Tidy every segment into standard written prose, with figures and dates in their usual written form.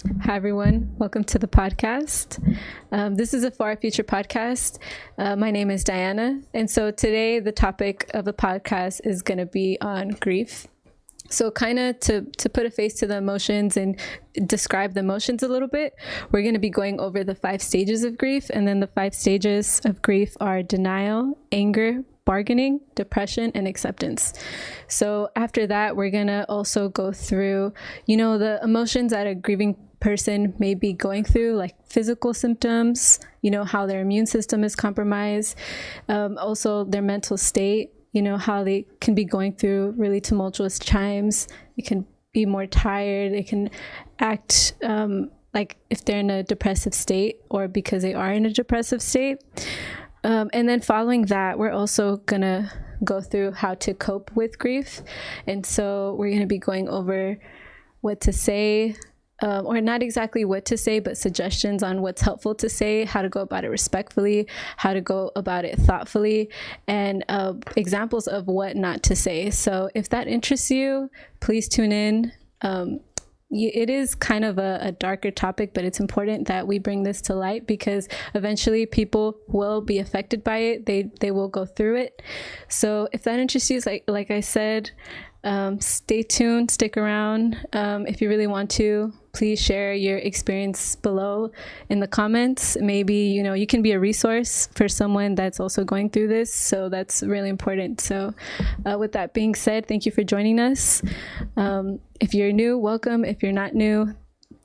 Hi, everyone. Welcome to the podcast. This is a Far Future podcast. My name is Diana. And so today the topic of the podcast is going to be on grief. So kind of to put a face to the emotions and describe the emotions a little bit, we're going to be going over the 5 stages of grief. And then the 5 stages of grief are denial, anger, bargaining, depression, and acceptance. So after that, we're going to also go through, the emotions that a grieving person may be going through, like physical symptoms, how their immune system is compromised, also their mental state, how they can be going through really tumultuous times. They can be more tired. They can act like if they're in a depressive state or because they are in a depressive state. And then following that, we're also going to go through how to cope with grief. And so we're going to be going over what to say, or not exactly what to say, but suggestions on what's helpful to say, how to go about it respectfully, how to go about it thoughtfully, and examples of what not to say. So if that interests you, please tune in. It is kind of a darker topic, but it's important that we bring this to light because eventually people will be affected by it. They will go through it. So if that interests you, like I said, stay tuned, stick around. If you really want to, please share your experience below in the comments. Maybe, you can be a resource for someone that's also going through this. So that's really important. So with that being said, thank you for joining us. If you're new, welcome. If you're not new,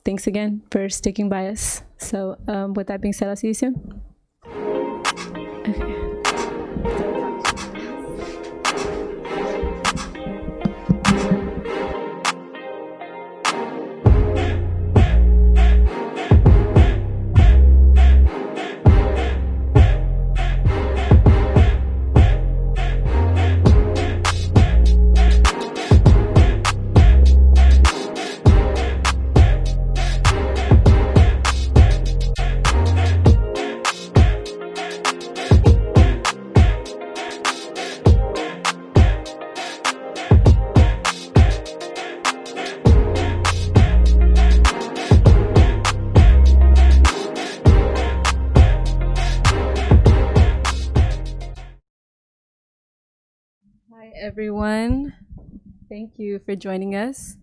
thanks again for sticking by us. So with that being said, I'll see you soon. Okay. Hi, everyone. Thank you for joining us.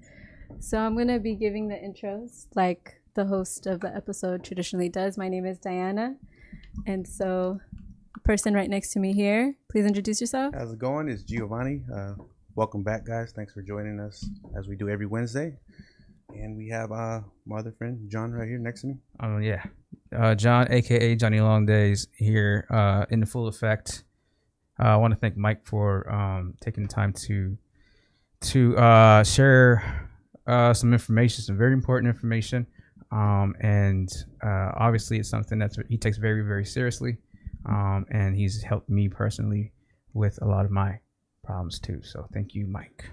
So I'm going to be giving the intros like the host of the episode traditionally does. My name is Diana. And so the person right next to me here, please introduce yourself. How's it going? It's Giovanni. Welcome back, guys. Thanks for joining us as we do every Wednesday. And we have my other friend, John, right here next to me. John, a.k.a. Johnny Longdays here in full effect. I want to thank Mike for taking the time to share some information, some very important information. And obviously it's something that he takes very, very seriously. And he's helped me personally with a lot of my problems too. So thank you, Mike.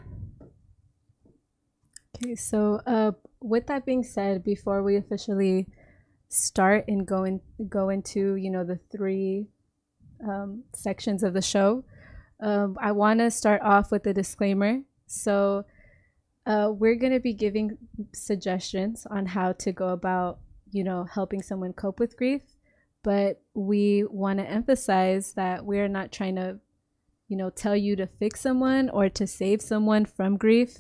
Okay, so with that being said, before we officially start and go into, the 3 sections of the show, I want to start off with a disclaimer. So we're going to be giving suggestions on how to go about, helping someone cope with grief, but we want to emphasize that we're not trying to, tell you to fix someone or to save someone from grief.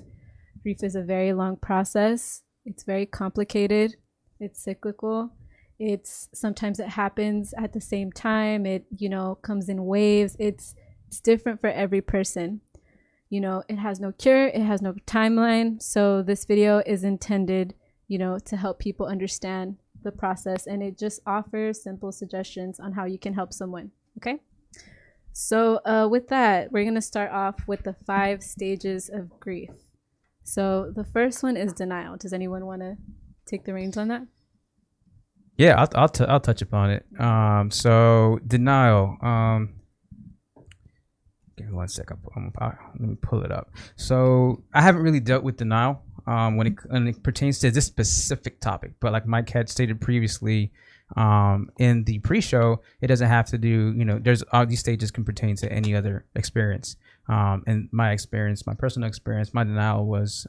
Grief is a very long process. It's very complicated. It's cyclical. Sometimes it happens at the same time. It, comes in waves. It's different for every person. It has no cure. It has no timeline. So this video is intended, to help people understand the process. And it just offers simple suggestions on how you can help someone. Okay. So with that, we're going to start off with the 5 stages of grief. So the first one is denial. Does anyone want to take the reins on that? Yeah, I'll touch upon it. So denial. Give me 1 sec. Let me pull it up. So I haven't really dealt with denial when it pertains to this specific topic. But like Mike had stated previously in the pre-show, it doesn't have to do. There's all these stages can pertain to any other experience. And my experience, my personal experience, my denial was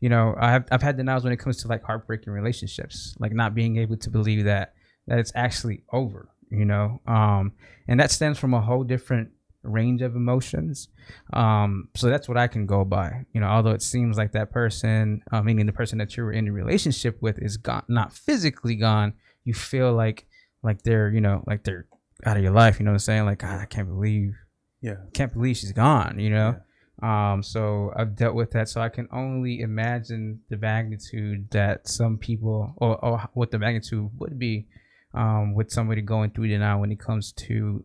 I've had denials when it comes to like heartbreaking relationships, like not being able to believe that it's actually over, and that stems from a whole different range of emotions. So that's what I can go by, although it seems like that person, meaning the person that you're in a relationship with, is gone, not physically gone. You feel like they're, like they're out of your life. You know what I'm saying? Like, God, I can't believe she's gone, so I've dealt with that. So I can only imagine the magnitude that some people, or what the magnitude would be, with somebody going through denial when it comes to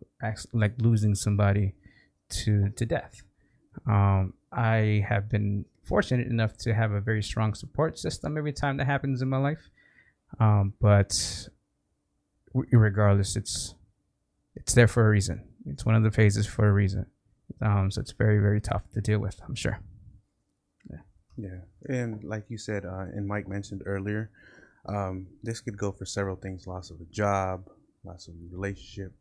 like losing somebody to death. I have been fortunate enough to have a very strong support system every time that happens in my life. But regardless, it's there for a reason. It's one of the phases for a reason. So it's very, very tough to deal with, I'm sure. Yeah. And like you said, and Mike mentioned earlier, this could go for several things: loss of a job, loss of a relationship,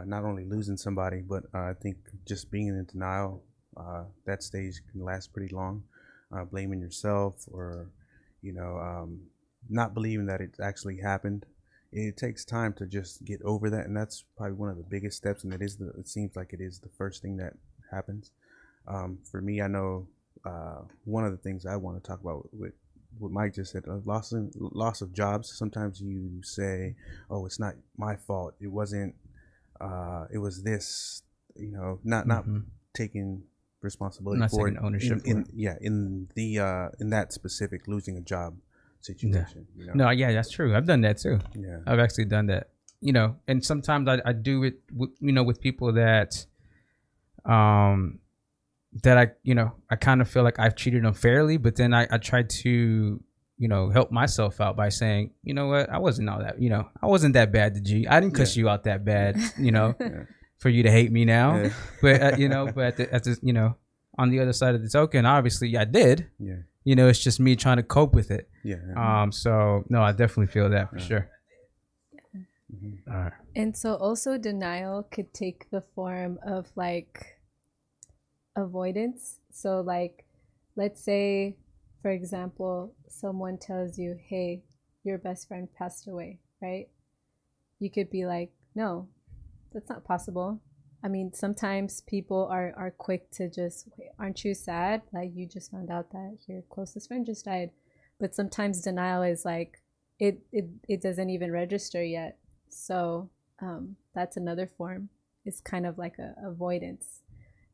not only losing somebody, but I think just being in denial. That stage can last pretty long. Blaming yourself, or not believing that it actually happened. It takes time to just get over that, and that's probably one of the biggest steps. And it seems like it is the first thing that happens. For me, I know one of the things I want to talk about with what Mike just said, loss of jobs. Sometimes you say, "Oh, it's not my fault. It wasn't. It was this." Not taking responsibility not for taking ownership. In that specific losing a job situation. No, yeah, that's true. I've done that too. Yeah, I've actually done that. And sometimes I do it with people that I kind of feel like I've treated them fairly, but then I try to help myself out by saying, you know what, I wasn't all that, I wasn't that bad to G. I didn't cuss you out that bad, for you to hate me now. Yeah. But on the other side of the token, obviously I did. Yeah. It's just me trying to cope with it. Yeah. So no, I definitely feel that for sure. Mm-hmm. All right. And so also denial could take the form of like avoidance. So like, let's say, for example, someone tells you, hey, your best friend passed away, right? You could be like, no, that's not possible. I mean, sometimes people are quick to just, wait, aren't you sad? Like, you just found out that your closest friend just died. But sometimes denial is like, it doesn't even register yet. So that's another form. It's kind of like a avoidance.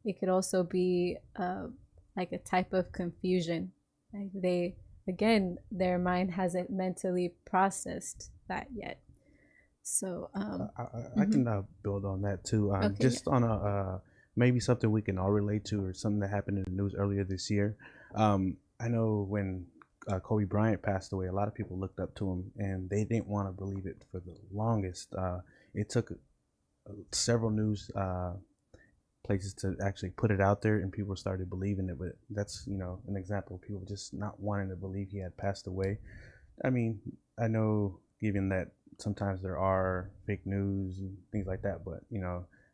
It could also be like a type of confusion. Like their mind hasn't mentally processed that yet. So I can build on that too. Okay, just on a maybe something we can all relate to, or something that happened in the news earlier this year. I know when Kobe Bryant passed away, a lot of people looked up to him, and they didn't want to believe it for the longest. It took several news places to actually put it out there, and people started believing it. But that's an example of people just not wanting to believe he had passed away. I mean, I know, given that sometimes there are fake news and things like that, but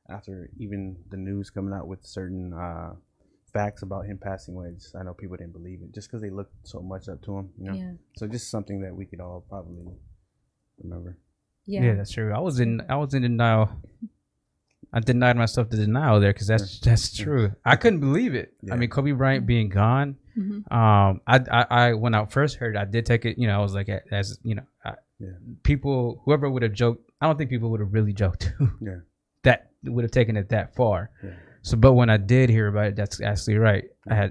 after even the news coming out with certain facts about him passing away, I know people didn't believe it just because they looked so much up to him. Yeah. So just something that we could all probably remember. Yeah, that's true. I was in denial. I denied myself the denial there because that's true. I couldn't believe it. Yeah. I mean, Kobe Bryant being gone. Mm-hmm. I when I first heard it, I did take it. I was like, people, whoever would have joked, I don't think people would have really joked. Yeah. That would have taken it that far. Yeah. So, but when I did hear about it, that's actually right. I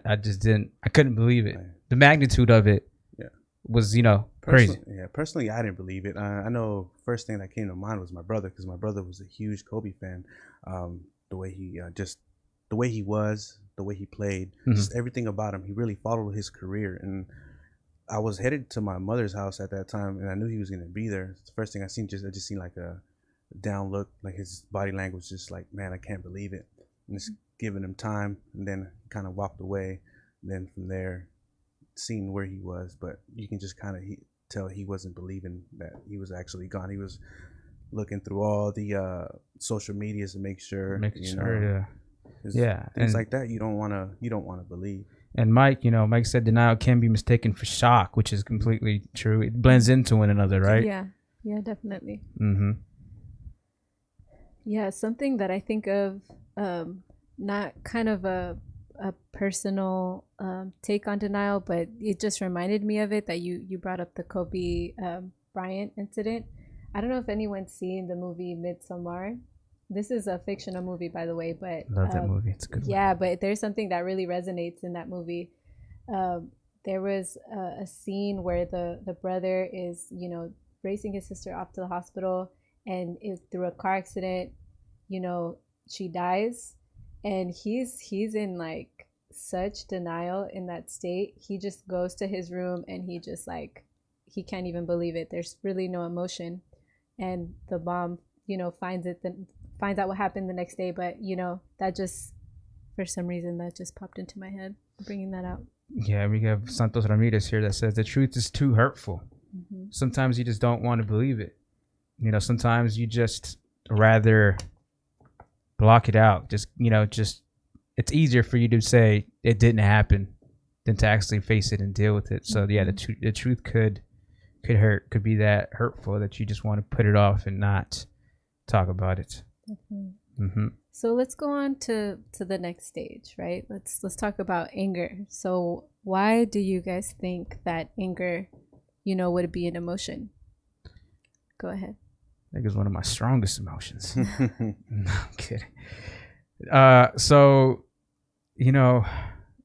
couldn't believe it. The magnitude of it was, crazy. Personally, I didn't believe it. I know first thing that came to mind was my brother, because my brother was a huge Kobe fan. The way he was, the way he played, just everything about him. He really followed his career. And I was headed to my mother's house at that time, and I knew he was going to be there. The first thing I just seen like a down look, like his body language, just like, man, I can't believe it. And just giving him time, and then kind of walked away. And then from there, seeing where he was, but you can just kind of tell he wasn't believing that he was actually gone. He was looking through all the social medias to make sure, things like that. You don't want to believe. And Mike, Mike said denial can be mistaken for shock, which is completely true. It blends into one another, right? Yeah, definitely. Mm-hmm. Yeah, something that I think of, not kind of a personal take on denial, but it just reminded me of it that you brought up the Kobe Bryant incident. I don't know if anyone's seen the movie Midsommar. This is a fictional movie, by the way, but Love that movie. It's a good one. yeah, but there's something that really resonates in that movie. There was a scene where the brother is, racing his sister off to the hospital, and is through a car accident, she dies, and he's in like such denial in that state. He just goes to his room and he just like, he can't even believe it. There's really no emotion, and the mom, finds out what happened the next day. But that just, for some reason, that just popped into my head, bringing that out. Yeah, we have Santos Ramirez here that says the truth is too hurtful. Mm-hmm. Sometimes you just don't want to believe it. Sometimes you just rather block it out. Just it's easier for you to say it didn't happen than to actually face it and deal with it. So yeah, the truth could hurt, could be that hurtful that you just want to put it off and not talk about it. Definitely. Mm-hmm. So let's go on to the next stage, right? Let's talk about anger. So why do you guys think that anger, would be an emotion? Go ahead. I think it's one of my strongest emotions. No, I'm kidding. So, all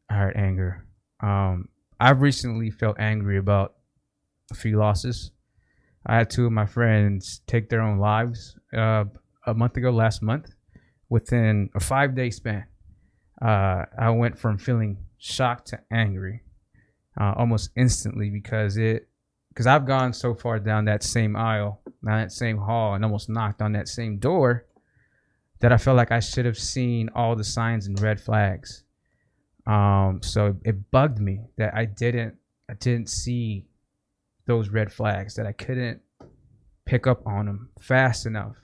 right, anger. I've recently felt angry about a few losses. I had two of my friends take their own lives last month, within a 5-day span. I went from feeling shocked to angry almost instantly because I've gone so far down that same aisle, down that same hall, and almost knocked on that same door that I felt like I should have seen all the signs and red flags. So it bugged me that I didn't see those red flags, that I couldn't pick up on them fast enough.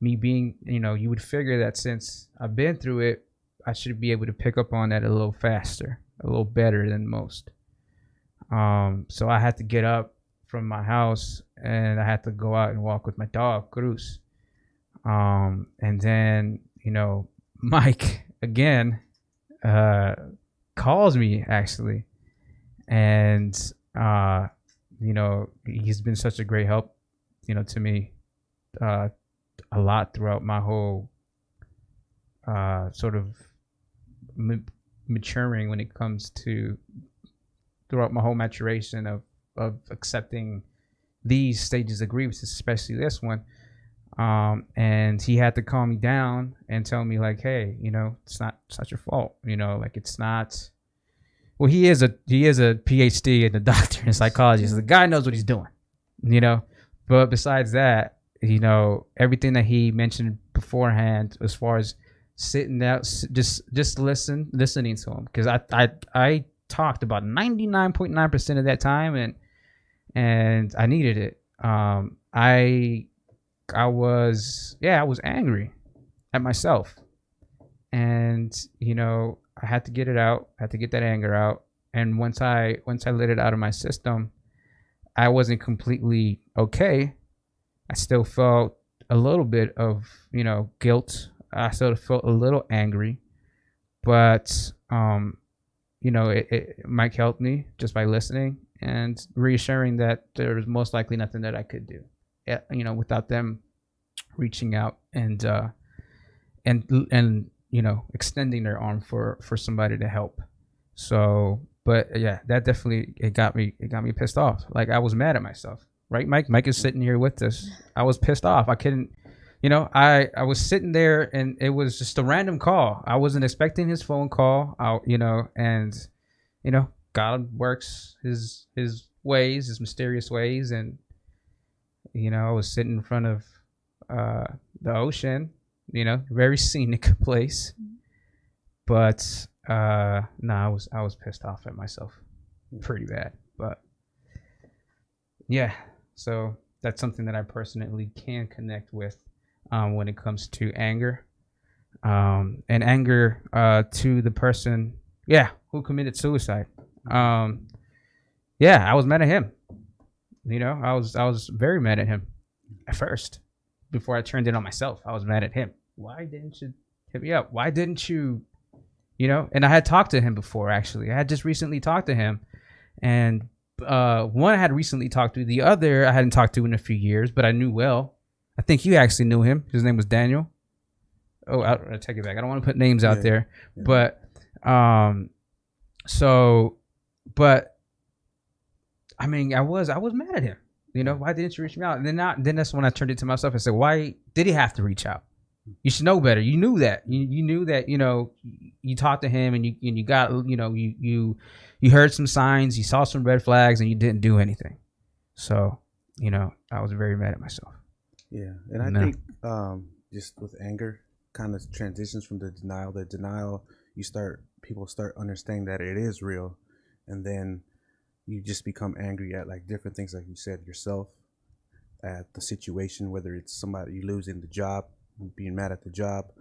Me being, you would figure that since I've been through it, I should be able to pick up on that a little faster, a little better than most. So I had to get up from my house and I had to go out and walk with my dog, Cruz. And then, Mike again calls me actually. And, he's been such a great help, to me a lot throughout my whole sort of maturing when it comes to throughout my whole maturation of accepting these stages of grief, especially this one. And he had to calm me down and tell me like, hey, it's not your fault. Like it's not. Well, he is a PhD and a doctor in psychology. So the guy knows what he's doing, But besides that, everything that he mentioned beforehand, as far as sitting out, just listening to him, because I talked about 99.9% of that time, and I needed it. I was angry at myself, and I had to get it out. I had to get that anger out, and once I let it out of my system, I wasn't completely okay. I still felt a little bit of guilt. I still felt a little angry, but Mike helped me just by listening and reassuring that there was most likely nothing that I could do, without them reaching out and extending their arm for somebody to help. So, but yeah, that definitely it got me pissed off. Like I was mad at myself, right? Mike is sitting here with us. I was pissed off. I couldn't. I was sitting there and it was just a random call. I wasn't expecting his phone call. God works his ways, his mysterious ways. And, I was sitting in front of the ocean, very scenic place. But I was pissed off at myself pretty bad. But yeah, so that's something that I personally can connect with. When it comes to anger, and anger to the person Yeah, who committed suicide. Yeah, I was mad at him. You know, I was very mad at him at first. Before I turned it on myself, I was mad at him. Why didn't you hit me up? Why didn't you, you know? And I had talked to him before, actually. I had just recently talked to him. And one I had recently talked to. The other I hadn't talked to in a few years, but I knew well. I think you actually knew him. His name was Daniel. Oh, I'll take it back. I don't want to put names out there. Yeah. But, but, I mean, I was mad at him. You know, why didn't you reach me out? And then that's when I turned it to myself and said, why did he have to reach out? You should know better. You knew that. You knew that, you know, you talked to him and you got, you know, you heard some signs, you saw some red flags, and you didn't do anything. So, you know, I was very mad at myself. Yeah. And I think just with anger kind of transitions from the denial, people start understanding that it is real. And then you just become angry at like different things, like you said, yourself, at the situation, whether it's somebody you losing the job, being mad at the job,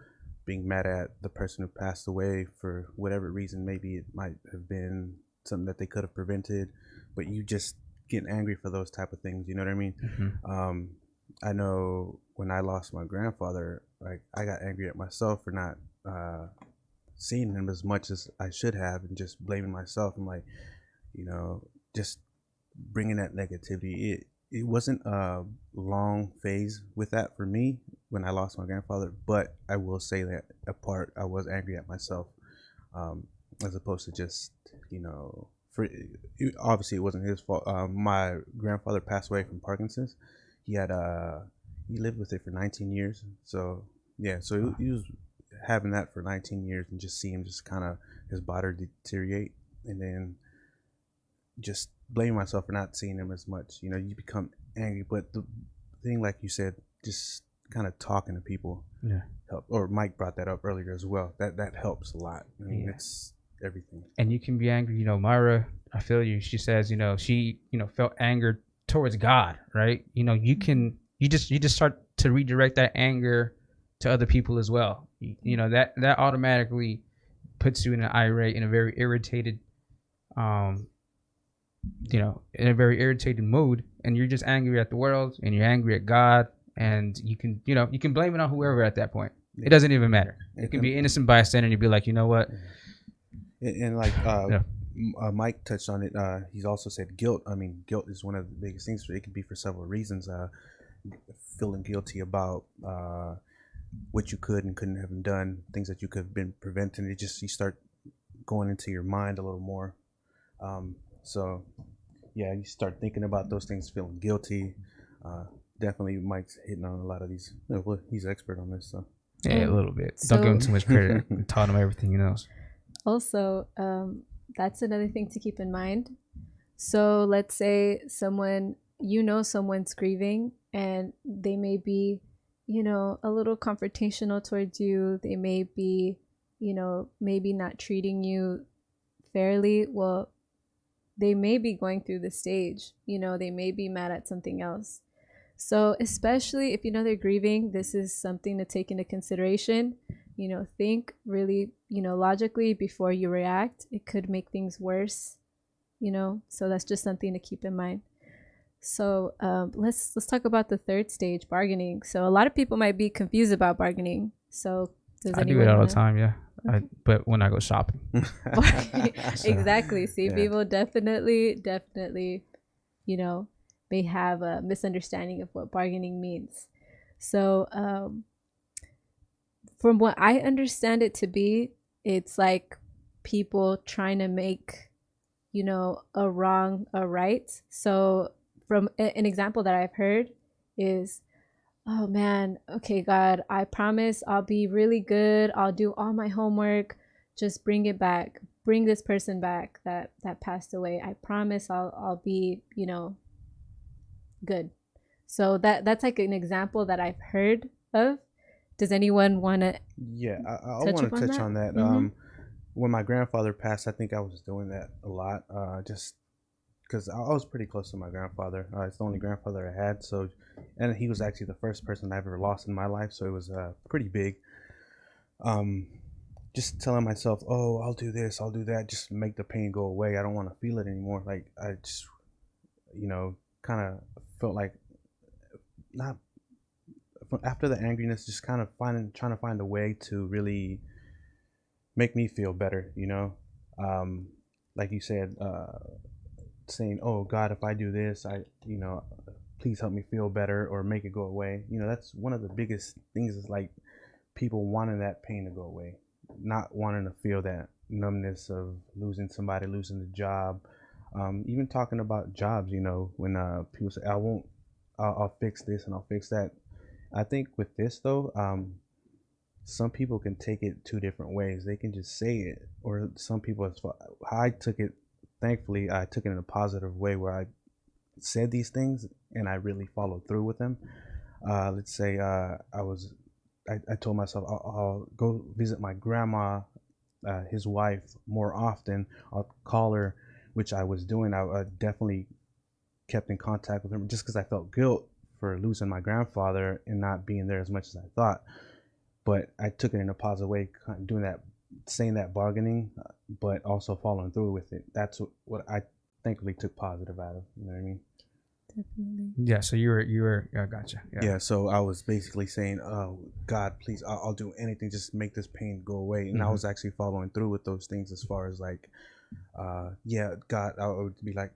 being mad at the person who passed away for whatever reason. Maybe it might have been something that they could have prevented, but you just get angry for those type of things. You know what I mean? Mm-hmm. I know when I lost my grandfather, like I got angry at myself for not seeing him as much as I should have, and just blaming myself. I'm like, you know, just bringing that negativity. It wasn't a long phase with that for me when I lost my grandfather, but I will say that I was angry at myself, as opposed to just, you know, obviously it wasn't his fault. My grandfather passed away from Parkinson's. He lived with it for 19 years. So yeah, so he was having that for 19 years, and just see him just kind of his body deteriorate, and then just blame myself for not seeing him as much. You know, you become angry, but the thing, like you said, just kind of talking to people help. Or Mike brought that up earlier as well. That helps a lot. I mean, it's everything. And you can be angry. You know, Myra, I feel you. She says, you know, she, you know, felt anger towards God, right? You know, you just start to redirect that anger to other people as well. You know, that automatically puts you in an irate, in a very irritated, you know, in a very irritated mood, and you're just angry at the world, and you're angry at God, and you can blame it on whoever at that point. It doesn't even matter. It can be innocent bystander, and you'd be like, you know what? And like Mike touched on it. He's also said guilt. I mean, guilt is one of the biggest things. It can be for several reasons. Feeling guilty about what you could and couldn't have done, things that you could have been preventing. You start going into your mind a little more. So yeah, you start thinking about those things, feeling guilty. Definitely Mike's hitting on a lot of these. Well, he's an expert on this, so yeah, a little bit. Don't give him too much credit. Taught him everything he knows. Also, that's another thing to keep in mind. So let's say someone's grieving, and they may be, you know, a little confrontational towards you. They may be, you know, maybe not treating you fairly. Well, they may be going through the stage, you know, they may be mad at something else. So especially if you know they're grieving, this is something to take into consideration. You know, think really, you know, logically before you react. It could make things worse, you know, so that's just something to keep in mind. So let's talk about the third stage, bargaining. So a lot of people might be confused about bargaining. So I do it all the time, yeah. Okay. But when I go shopping. Exactly. See, people definitely, you know, may have a misunderstanding of what bargaining means. So from what I understand it to be, it's like people trying to make, you know, a wrong a right. So from an example that I've heard is, oh man, okay, God, I promise I'll be really good. I'll do all my homework. Just bring it back. Bring this person back that passed away. I promise I'll be, you know, good. So that's like an example that I've heard of. Does anyone want to? Yeah, I want to touch on that. Mm-hmm. When my grandfather passed, I think I was doing that a lot. Just because I was pretty close to my grandfather. It's the only grandfather I had. So, and he was actually the first person I ever lost in my life. So it was pretty big. just telling myself, oh, I'll do this, I'll do that, just make the pain go away. I don't want to feel it anymore. Like I just, kind of felt like not after the angriness, just kind of trying to find a way to really make me feel better, like you said, saying, oh God, if I do this, please help me feel better or make it go away. That's one of the biggest things, is like people wanting that pain to go away, not wanting to feel that numbness of losing somebody, losing the job. Even talking about jobs, when people say, I'll fix this and I'll fix that. I think with this though, some people can take it two different ways. They can just say it, or some people, how I took it, thankfully, I took it in a positive way where I said these things and I really followed through with them. Let's say I told myself I'll go visit my grandma, his wife, more often. I'll call her, which I was doing. I definitely kept in contact with her just because I felt guilt for losing my grandfather and not being there as much as I thought. But I took it in a positive way, kind of doing that, saying that, bargaining, but also following through with it. That's what I thankfully took positive out of. You know what I mean? Definitely. Yeah. So you were. Gotcha. Yeah. So I was basically saying, "Oh God, please, I'll do anything, just make this pain go away." And I was actually following through with those things, as far as like, yeah, God, I would be like,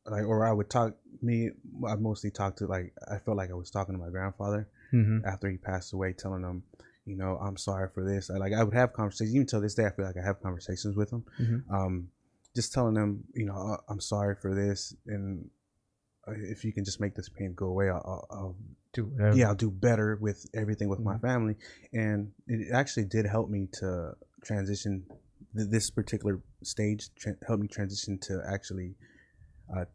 or I would talk. I mostly talked to, like, I felt like I was talking to my grandfather after he passed away, telling him, I'm sorry for this. I would have conversations. Even till this day, I feel like I have conversations with him. Just telling them, I'm sorry for this, and if you can just make this pain go away, I'll do whatever. Yeah, I'll do better with everything with my family. And it actually did help me to transition. This particular stage helped me transition to actually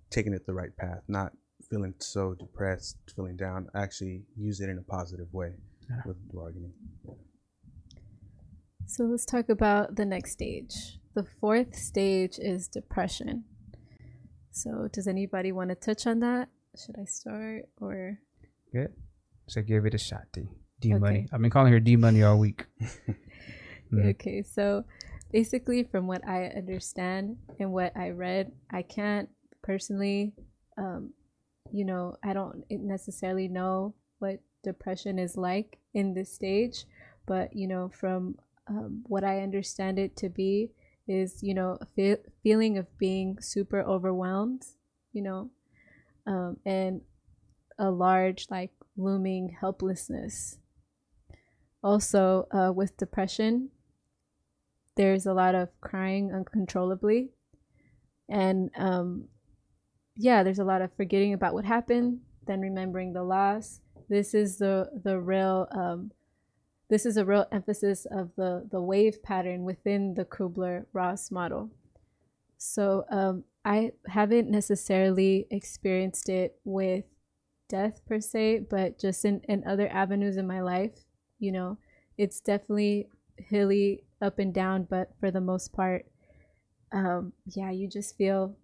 taking it the right path, not feeling so depressed, feeling down. Actually use it in a positive way with bargaining. So let's talk about the next stage. The fourth stage is depression. So does anybody want to touch on that? Should I start, or? Good. So give it a shot, D Money. I've been calling her D Money all week. Okay, so basically, from what I understand and what I read, I can't personally, I don't necessarily know what depression is like in this stage, but from what I understand it to be is a feeling of being super overwhelmed, and a large, like, looming helplessness. Also, with depression, there's a lot of crying uncontrollably, and there's a lot of forgetting about what happened, then remembering the loss. This is the real this is a real emphasis of the wave pattern within the Kubler Ross model. So I haven't necessarily experienced it with death per se, but just in other avenues in my life. It's definitely hilly, up and down, but for the most part, you just feel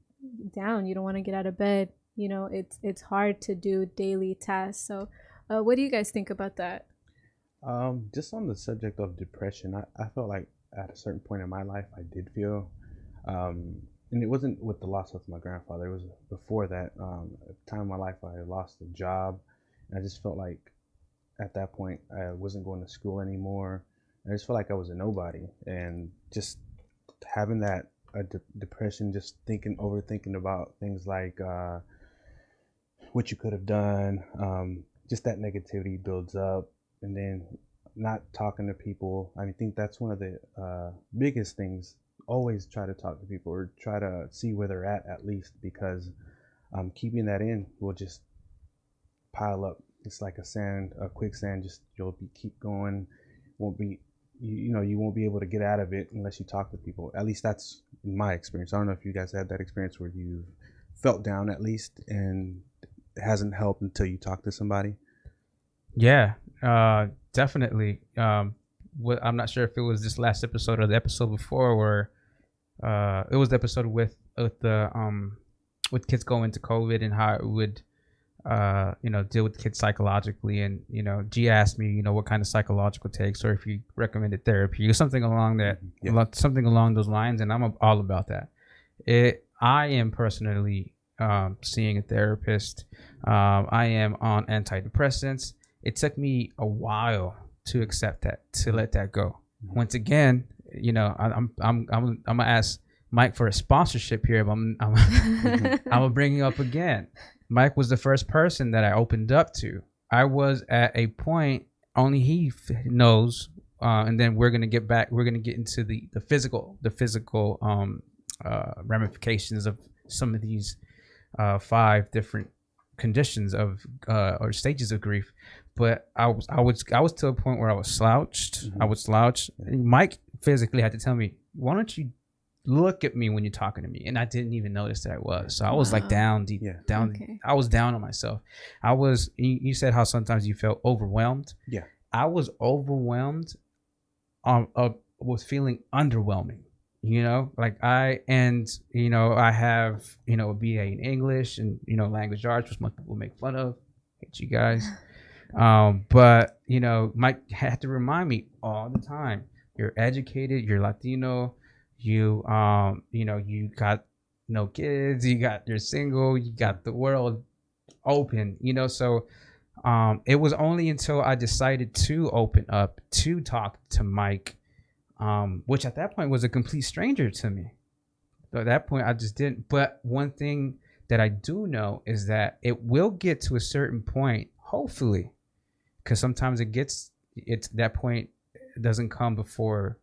down. You don't want to get out of bed. It's hard to do daily tasks. So what do you guys think about that? Just on the subject of depression, I felt like at a certain point in my life I did feel, and it wasn't with the loss of my grandfather, it was before that. At the time of my life, I lost a job, and I just felt like at that point I wasn't going to school anymore. I just felt like I was a nobody, and just having that depression, just overthinking about things like what you could have done. Just that negativity builds up, and then not talking to people. I think that's one of the biggest things. Always try to talk to people, or try to see where they're at least, because keeping that in will just pile up. It's like a quicksand. Just keep going. You won't be able to get out of it unless you talk to people. At least that's in my experience. I don't know if you guys had that experience where you've felt down at least, and it hasn't helped until you talk to somebody. Yeah, definitely. I'm not sure if it was this last episode or the episode before, where it was the episode with kids going to COVID, and how it would deal with kids psychologically. And, G asked me, what kind of psychological takes, or if you recommended therapy or something along something along those lines. And I'm all about that. I am personally seeing a therapist. I am on antidepressants. It took me a while to accept that, to let that go. Once again, I'm gonna ask Mike for a sponsorship here. But I'm gonna bring you up again. Mike was the first person that I opened up to. I was at a point only he knows, and then we're gonna get into the physical ramifications of some of these 5 different conditions of or stages of grief. But I was to a point where I was slouched. I would slouch. And Mike physically had to tell me, "Why don't you look at me when you're talking to me?" And I didn't even notice that I was. So I was like down deep, down. Okay. I was down on myself. You said how sometimes you felt overwhelmed. Yeah. I was overwhelmed. Was feeling underwhelming. I have, a BA in English and, language arts, which most people make fun of. Hate you guys. But, Mike had to remind me all the time, you're educated, you're Latino, you got no kids, you're single, you got the world open, so it was only until I decided to open up to talk to Mike, which at that point was a complete stranger to me. So at that point, I just didn't. But one thing that I do know is that it will get to a certain point, hopefully, because sometimes that point doesn't come before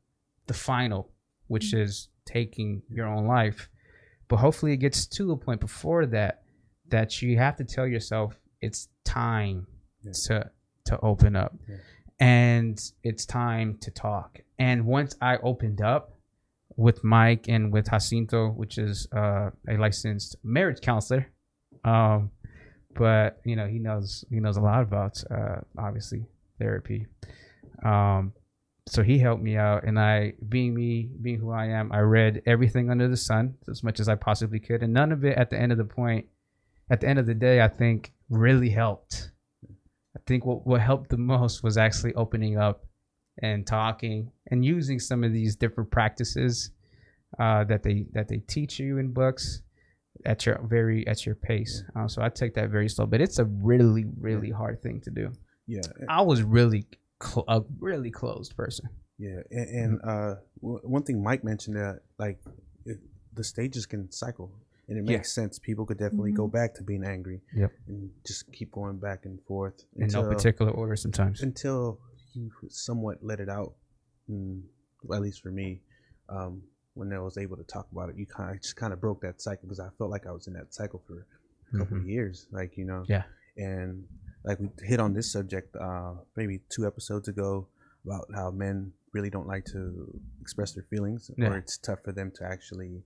the final, which is taking your own life. But hopefully it gets to a point before that you have to tell yourself it's time to open up. Yeah. And it's time to talk. And once I opened up with Mike and with Jacinto, which is a licensed marriage counselor, but he knows a lot about obviously therapy. So he helped me out, and being who I am, I read everything under the sun as much as I possibly could, and none of it at the end of the day, I think really helped. I think what helped the most was actually opening up and talking and using some of these different practices that they teach you in books at your pace. So I take that very slow, but it's a really, really hard thing to do. Yeah, I was really a really closed person. Yeah, and one thing Mike mentioned that the stages can cycle. And it makes sense. People could definitely go back to being angry. Yep. And just keep going back and forth. In no particular order sometimes. Until you somewhat let it out. At least for me, when I was able to talk about it, I just kind of broke that cycle, because I felt like I was in that cycle for a couple of years. Yeah. And we hit on this subject maybe 2 episodes ago about how men really don't like to express their feelings, or it's tough for them to actually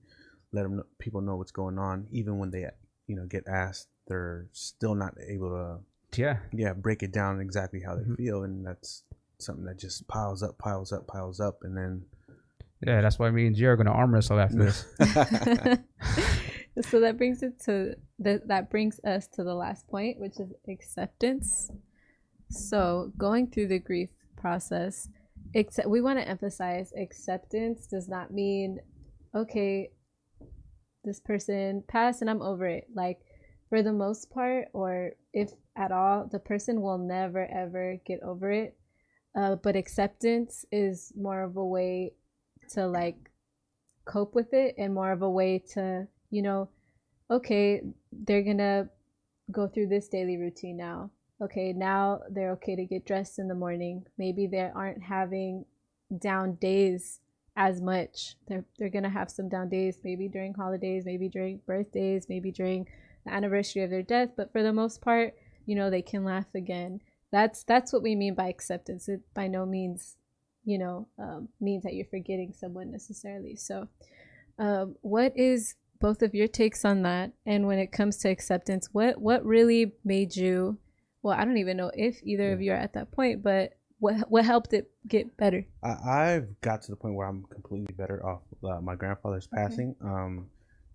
let people know what's going on, even when they get asked. They're still not able to break it down exactly how they feel, and that's something that just piles up, and then that's why me and G are going to arm wrestle after this. So that brings us to the last point, which is acceptance. So going through the grief process, we want to emphasize acceptance does not mean, okay, this person passed and I'm over it. For the most part, or if at all, the person will never ever get over it. But acceptance is more of a way to cope with it, and more of a way to, okay, they're gonna go through this daily routine now. Okay, now they're okay to get dressed in the morning. Maybe they aren't having down days as much. They're gonna have some down days, maybe during holidays, maybe during birthdays, maybe during the anniversary of their death, but for the most part, they can laugh again. That's what we mean by acceptance. It by no means means that you're forgetting someone necessarily. So what is both of your takes on that? And when it comes to acceptance, what really made you, well, I don't even know if either of you are at that point, but what helped it get better? I've got to the point where I'm completely better off my grandfather's passing.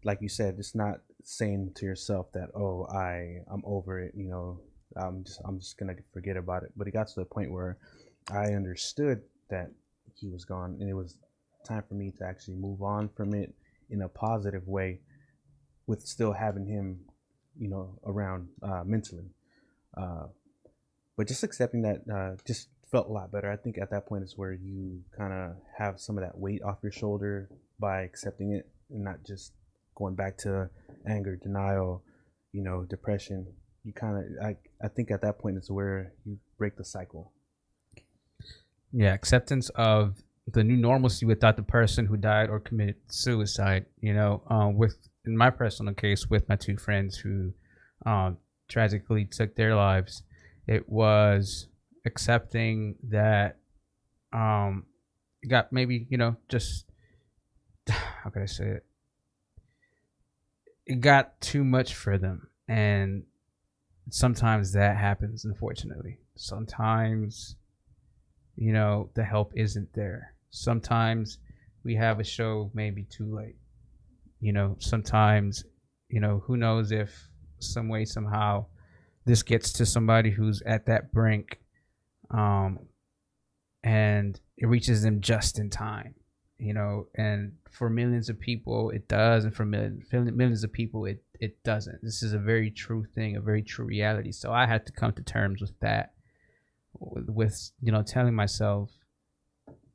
like you said, it's not saying to yourself that, oh, I'm over it, you know, I'm just gonna forget about it. But it got to the point where I understood that he was gone, and it was time for me to actually move on from it in a positive way, with still having him, you know, around mentally. But just accepting that just felt a lot better. I think at that point is where you kind of have some of that weight off your shoulder by accepting it and not just going back to anger, denial, you know, depression. You kind of, I think at that point is where you break the cycle. Yeah, acceptance of the new normalcy without the person who died or committed suicide. You know, with in my personal case with my two friends who tragically took their lives, it was accepting that it got maybe, you know, just how can I say it? It got too much for them, and sometimes that happens. Unfortunately, sometimes, you know, the help isn't there. Sometimes we have a show maybe too late. You know, sometimes, you know, who knows if some way somehow this gets to somebody who's at that brink, and it reaches them just in time, you know. And for millions of people it does, and for millions of people it doesn't. This is a very true thing, a very true reality. So I had to come to terms with that, with you know, telling myself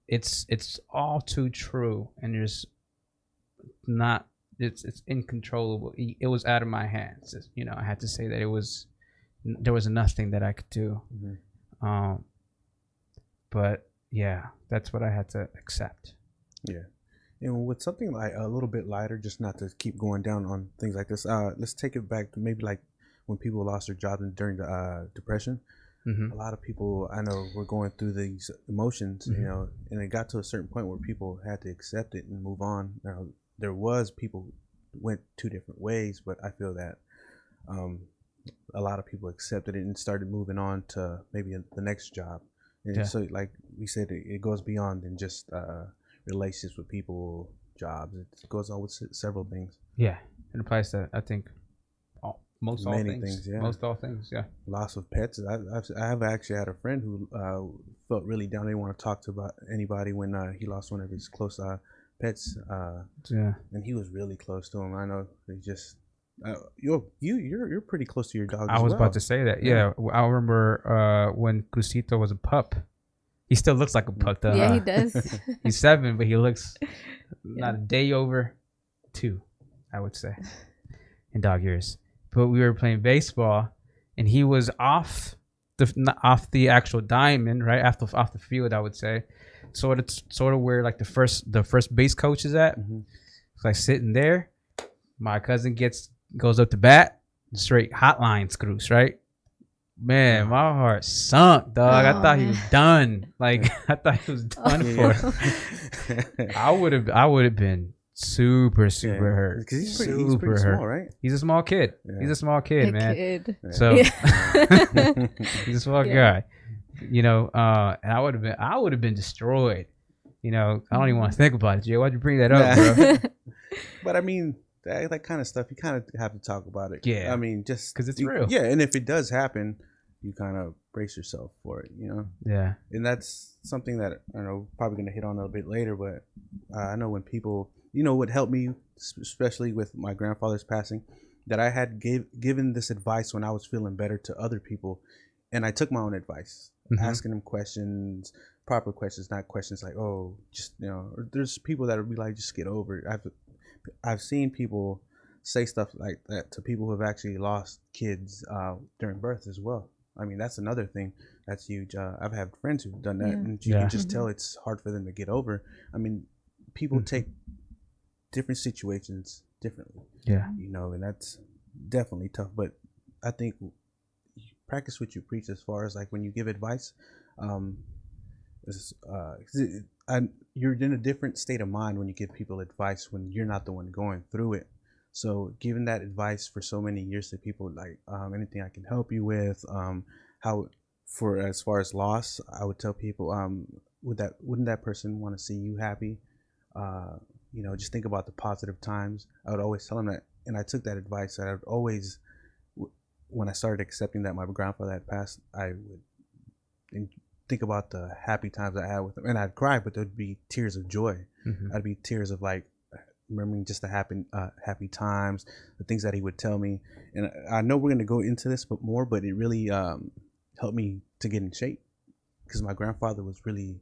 it's all too true, and there's not, it's uncontrollable. It was out of my hands. You know, I had to say that there was nothing that I could do. Mm-hmm. But yeah, that's what I had to accept. Yeah. And with something like a little bit lighter, just not to keep going down on things like this, let's take it back to maybe like when people lost their jobs during the depression. Mm-hmm. A lot of people I know were going through these emotions, mm-hmm. you know, and it got to a certain point where people had to accept it and move on. Now, there was people went two different ways, but I feel that a lot of people accepted it and started moving on to maybe the next job. And yeah. So like we said, it goes beyond than just relationships with people, jobs. It goes on with several things. Yeah, it applies to, I think, most all things. Yeah. Most all things, yeah. Loss of pets. I have actually had a friend who felt really down. They didn't want to talk to about anybody when he lost one of his close pets. Yeah. And he was really close to him. I know they just. You're pretty close to your dog. I was about to say that. Yeah, I remember when Cusito was a pup. He still looks like a pup though. Yeah, he does. He's 7, but he looks not a day over 2, I would say, in dog years. But we were playing baseball, and he was off the actual diamond, right after off the field, I would say, sort of where like the first base coach is at. Mm-hmm. It's like sitting there. My cousin goes up to bat, straight hotline screws, right? Man, my heart sunk, dog. I thought he was done. Like I thought he was done for. I would have been super hurt. Because he's pretty small, right? He's a small kid. Yeah. He's a small kid, man. Kid. So he's a small guy. You know, and I would have been destroyed. You know, I don't even want to think about it, Jay. Why'd you bring that up, bro? But I mean, that kind of stuff, you kind of have to talk about it. Yeah. I mean, just because it's real. Yeah, and if it does happen, you kind of brace yourself for it, you know? Yeah. And that's something that, I don't know, probably going to hit on a bit later, but I know when people, you know, what helped me, especially with my grandfather's passing, that I had given this advice when I was feeling better to other people, and I took my own advice, mm-hmm. asking them questions, proper questions, not questions like, oh, just, you know, or there's people that would be like, just get over it. I've seen people say stuff like that to people who have actually lost kids during birth as well. I mean, that's another thing that's huge. I've had friends who've done that, and you can just tell it's hard for them to get over. I mean, people take different situations differently. Yeah, you know, and that's definitely tough. But I think practice what you preach as far as like when you give advice. You're in a different state of mind when you give people advice when you're not the one going through it. So giving that advice for so many years to people, like anything I can help you with, how for as far as loss, I would tell people, wouldn't that person want to see you happy? just think about the positive times. I would always tell him that, and I took that advice. That I would always, when I started accepting that my grandfather had passed, I would think about the happy times I had with him, and I'd cry, but there'd be tears of joy. I'd be tears of like remembering just the happy times, the things that he would tell me. And I know we're gonna go into this but it really helped me to get in shape, because my grandfather was really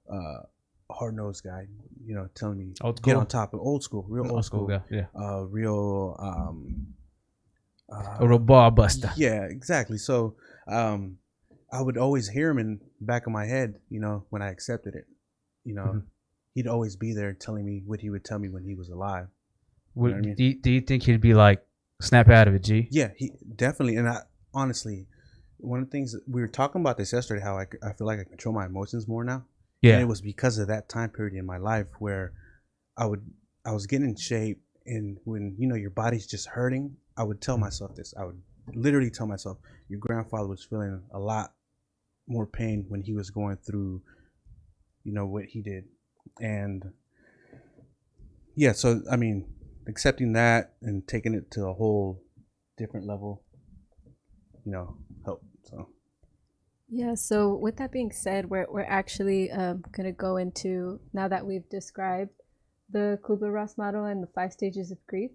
a hard-nosed guy, telling me get on top of old school, real old school guy, yeah. Real a real ball buster. Yeah, exactly. So I would always hear him in the back of my head, when I accepted it. He'd always be there telling me what he would tell me when he was alive. You know what I mean? Do you think he'd be like, snap out of it, G? Yeah, he definitely. And I honestly, one of the things we were talking about this yesterday, how I feel like I control my emotions more now. Yeah. And it was because of that time period in my life where I was getting in shape, and when your body's just hurting, I would tell myself this. I would literally tell myself, your grandfather was feeling a lot more pain when he was going through what he did. And yeah, so I mean, accepting that and taking it to a whole different level, helped. So Yeah, so with that being said, we're actually going to go into, now that we've described the Kubler Ross model and the 5 stages of grief,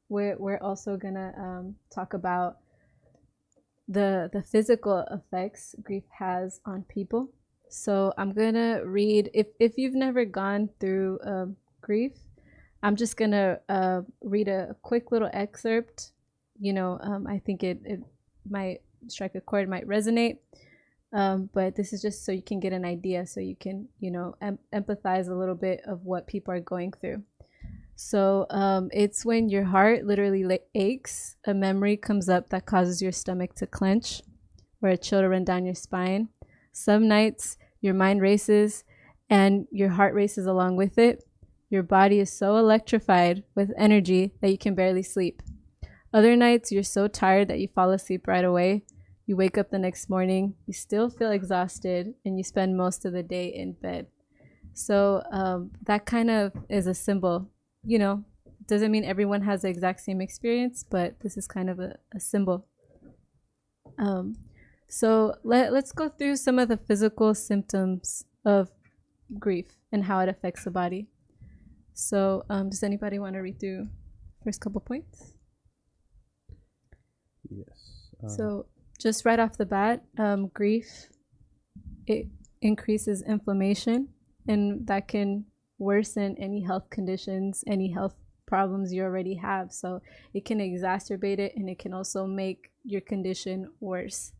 we're also going to talk about the physical effects grief has on people. So I'm going to read, if you've never gone through grief, I'm just going to read a quick little excerpt. I think it might strike a chord, might resonate. But this is just so you can get an idea, so you can, empathize a little bit of what people are going through. So it's when your heart literally aches, a memory comes up that causes your stomach to clench, or a chill to run down your spine. Some nights your mind races and your heart races along with it. Your body is so electrified with energy that you can barely sleep. Other nights you're so tired that you fall asleep right away. You wake up the next morning, you still feel exhausted, and you spend most of the day in bed. So that kind of is a symbol. Doesn't mean everyone has the exact same experience, but this is kind of a symbol. So let's go through some of the physical symptoms of grief and how it affects the body. So does anybody want to read through first couple points? Yes. So just right off the bat, grief, it increases inflammation, and that can worsen any health conditions, any health problems you already have. So it can exacerbate it, and it can also make your condition worse.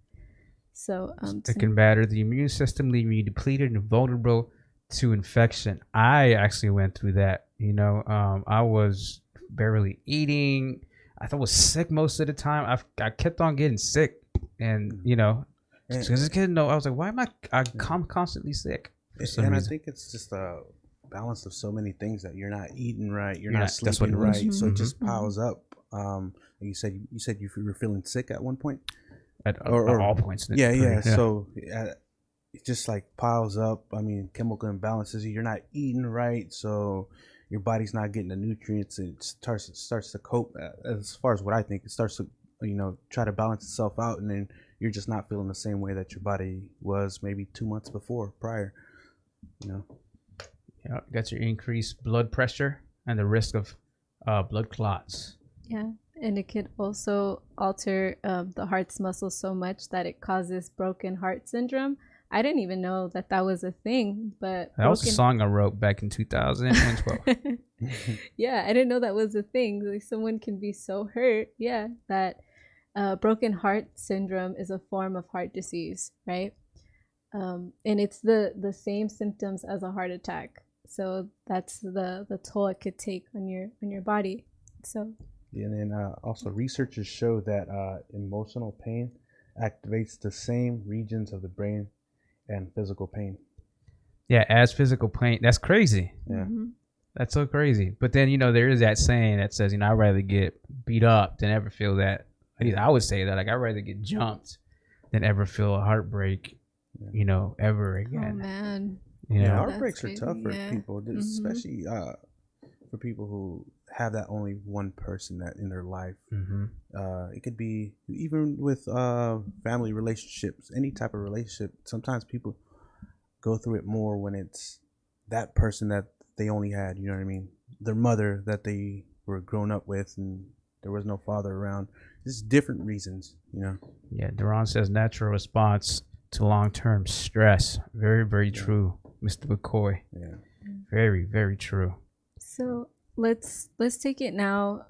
So it can batter the immune system, leave you depleted and vulnerable to infection. I actually went through that. I was barely eating. I thought I was sick most of the time. I kept on getting sick, and as a kid, I was like, why am I'm constantly sick? And I think it's just a balance of so many things, that you're not eating right, you're not sleeping right, so it just piles up. You said you were feeling sick at one point. At all points. Yeah. So it just like piles up. I mean, chemical imbalances. You're not eating right, so your body's not getting the nutrients. It starts to cope. As far as what I think, it starts to try to balance itself out, and then you're just not feeling the same way that your body was maybe 2 months prior. Yeah, got your increased blood pressure and the risk of blood clots. Yeah. And it could also alter the heart's muscles so much that it causes broken heart syndrome. I didn't even know that was a thing, but that was a song I wrote back in 2012. Yeah, I didn't know that was a thing. Like, someone can be so hurt, that broken heart syndrome is a form of heart disease, right? And it's the same symptoms as a heart attack. So that's the toll it could take on your body. So. And then also researchers show that emotional pain activates the same regions of the brain and physical pain. Yeah, as physical pain. That's crazy. Yeah. Mm-hmm. That's so crazy. But then, there is that saying that says, I'd rather get beat up than ever feel that. At least I would say that. Like, I'd rather get jumped than ever feel a heartbreak, ever again. Oh, man. You know, heartbreaks are tough for people, Mm-hmm. especially for people who have that only one person that in their life. It could be even with family relationships, any type of relationship. Sometimes people go through it more when it's that person that they only had, you know what I mean? Their mother that they were grown up with and there was no father around. Just different reasons, you know? Yeah, Duran says natural response to long-term stress. Very, very true, Mr. McCoy. Yeah. Very, very true. So let's take it now.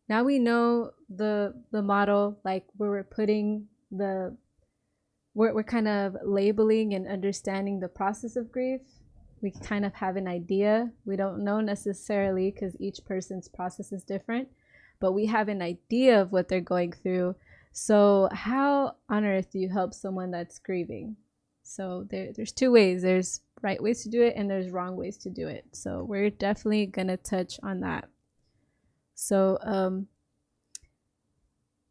Now we know the model, like where we're putting we're kind of labeling and understanding the process of grief. We kind of have an idea. We don't know necessarily because each person's process is different, but we have an idea of what they're going through. So how on earth do you help someone that's grieving? So there's two ways. There's right ways to do it and there's wrong ways to do it. So we're definitely going to touch on that. So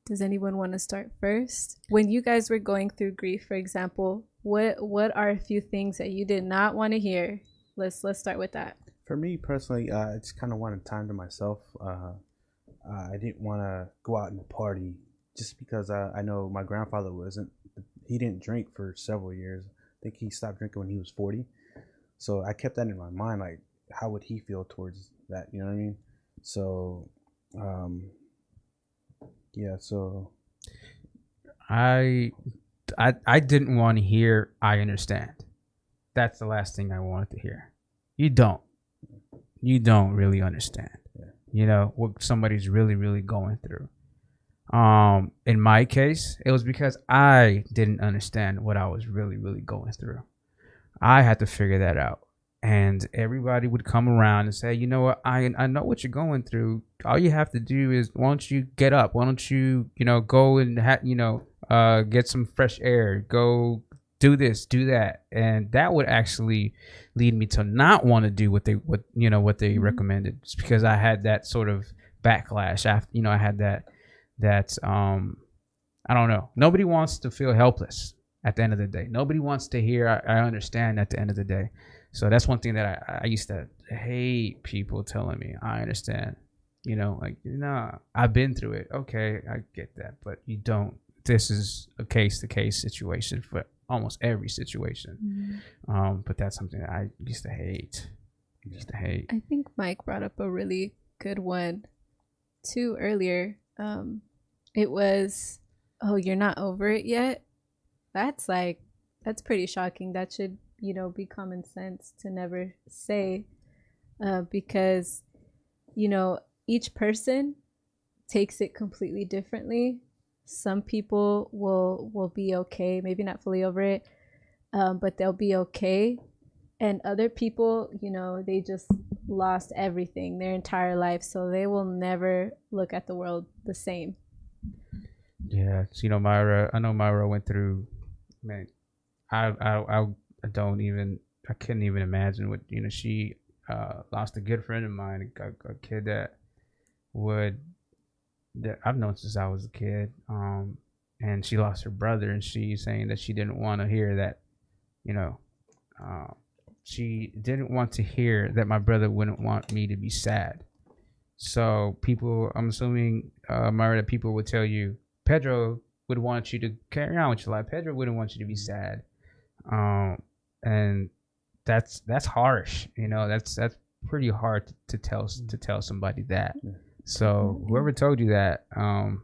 does anyone want to start first? When you guys were going through grief, for example, what are a few things that you did not want to hear? Let's start with that. For me personally, I just kind of wanted time to myself. I didn't want to go out and party just because I know my grandfather he didn't drink for several years. I think he stopped drinking when he was 40. So I kept that in my mind, like how would he feel towards that? You know what I mean? So, yeah. So I didn't want to hear I understand. That's the last thing I wanted to hear. You don't really understand. You know what somebody's really, really going through. In my case, it was because I didn't understand what I was really, really going through. I had to figure that out. And everybody would come around and say, you know what, I know what you're going through. All you have to do is, why don't you get up? Why don't you, go and, get some fresh air? Go do this, do that. And that would actually lead me to not want to do what they recommended. It's because I had that sort of backlash after, I had that I don't know. Nobody wants to feel helpless at the end of the day. Nobody wants to hear I understand at the end of the day. So that's one thing that I used to hate, people telling me I understand. I've been through it. Okay, I get that, but you don't. This is a case-to-case situation for almost every situation. But that's something that I used to hate. I think Mike brought up a really good one too earlier. It was, oh, you're not over it yet? That's pretty shocking. That should, be common sense to never say, because, each person takes it completely differently. Some people will be okay, maybe not fully over it, but they'll be okay. And other people, they just lost everything, their entire life, so they will never look at the world the same. Yeah, Myra. I know Myra went through. Man, I couldn't even imagine what she lost a good friend of mine, a kid that I've known since I was a kid. And she lost her brother, and she's saying that she didn't want to hear that. She didn't want to hear that my brother wouldn't want me to be sad. So people, I'm assuming, Myra, that people would tell you, Pedro would want you to carry on with your life. Pedro wouldn't want you to be sad. And that's harsh. That's pretty hard to tell somebody that. So whoever told you that, I'm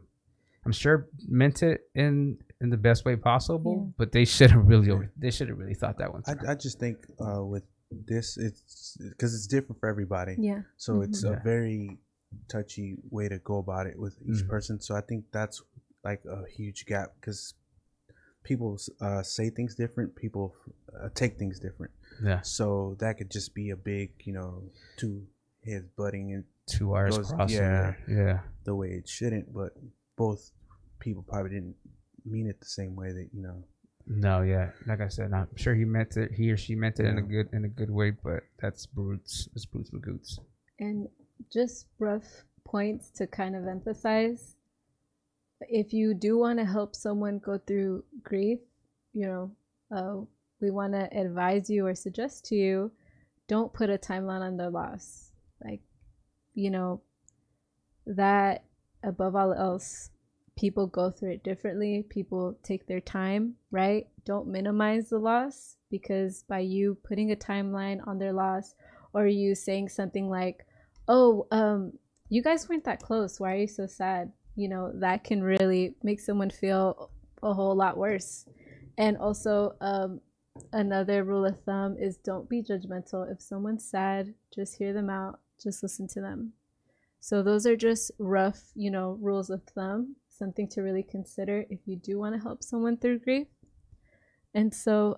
sure meant it in the best way possible, but they should have really thought that one through. I just think with this, it's because it's different for everybody. Yeah. So it's a very touchy way to go about it with each person. So I think that's like a huge gap, because people say things different, people take things different. Yeah. So that could just be a big, two heads butting and 2 wires crossing. Yeah. The way it shouldn't, but both people probably didn't mean it the same way that No, yeah. Like I said, I'm sure he or she meant it in a good way, but that's brutes. It's brutes with goots. And just rough points to kind of emphasize. If you do want to help someone go through grief, we we want to advise you or suggest to you, don't put a timeline on the loss. Like, you know, that above all else, people go through it differently. People take their time, right? Don't minimize the loss, because by you putting a timeline on their loss, or you saying something like, oh, you guys weren't that close, why are you so sad? You know, that can really make someone feel a whole lot worse. And also, another rule of thumb is don't be judgmental. If someone's sad, just hear them out, just listen to them. So those are just rough, you know, rules of thumb, something to really consider if you do want to help someone through grief. And so,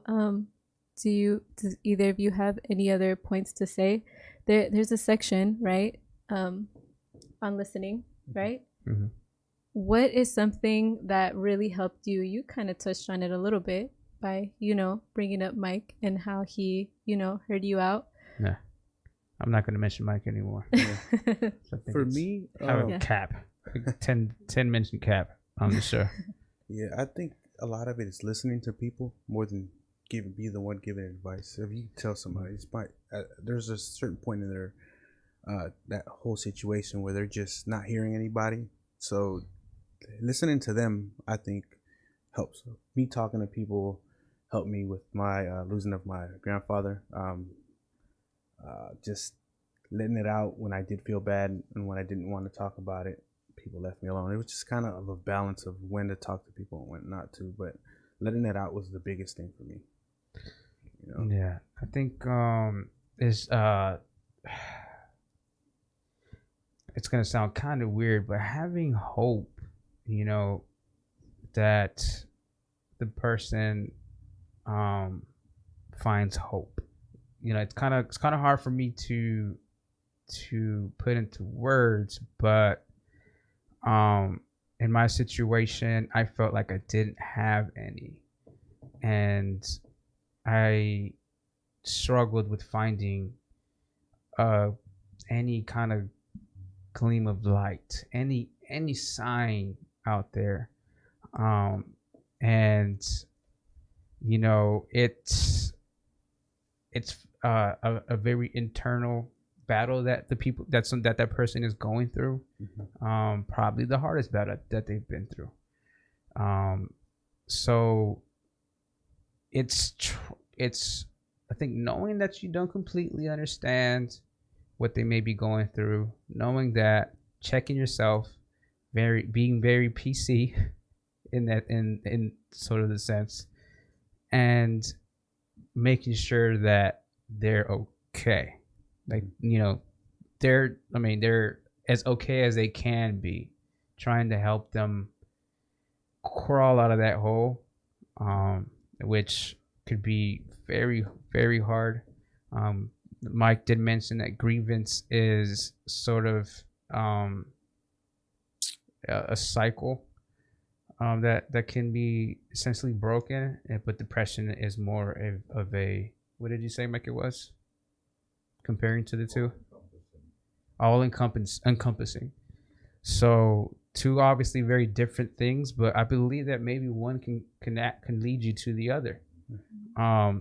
does either of you have any other points to say? There's a section, right, on listening, right? Mm-hmm. What is something that really helped you? You kind of touched on it a little bit by, you know, bringing up Mike and how he, you know, heard you out. Yeah. I'm not going to mention Mike anymore. So For me, have a cap, like 10 mention cap on the show. Yeah, I think a lot of it is listening to people more than be the one giving advice. If you tell somebody, it's there's a certain point in their that whole situation where they're just not hearing anybody. So listening to them, I think, helps. Me talking to people helped me with my losing of my grandfather. Just letting it out when I did feel bad and when I didn't want to talk about it, people left me alone. It was just kind of a balance of when to talk to people and when not to, but letting it out was the biggest thing for me. You know? Yeah, I think it's gonna sound kind of weird, but having hope, you know, that the person finds hope. You know, it's kind of hard for me to put into words, but in my situation, I felt like I didn't have any, and I struggled with finding any kind of gleam of light, any sign out there, and you know, it's a very internal battle that that person is going through. Mm-hmm. Probably the hardest battle that they've been through. So it's I think knowing that you don't completely understand what they may be going through, knowing that, checking yourself, being very PC in sort of the sense, and making sure that they're okay. Like, you know, they're as okay as they can be, trying to help them crawl out of that hole, which could be very, very hard. Mike did mention that grievance is sort of a cycle that can be essentially broken, but depression is more of a, what did you say, Mike, it was? Comparing to the two? All encompassing. So two obviously very different things, but I believe that maybe one can lead you to the other.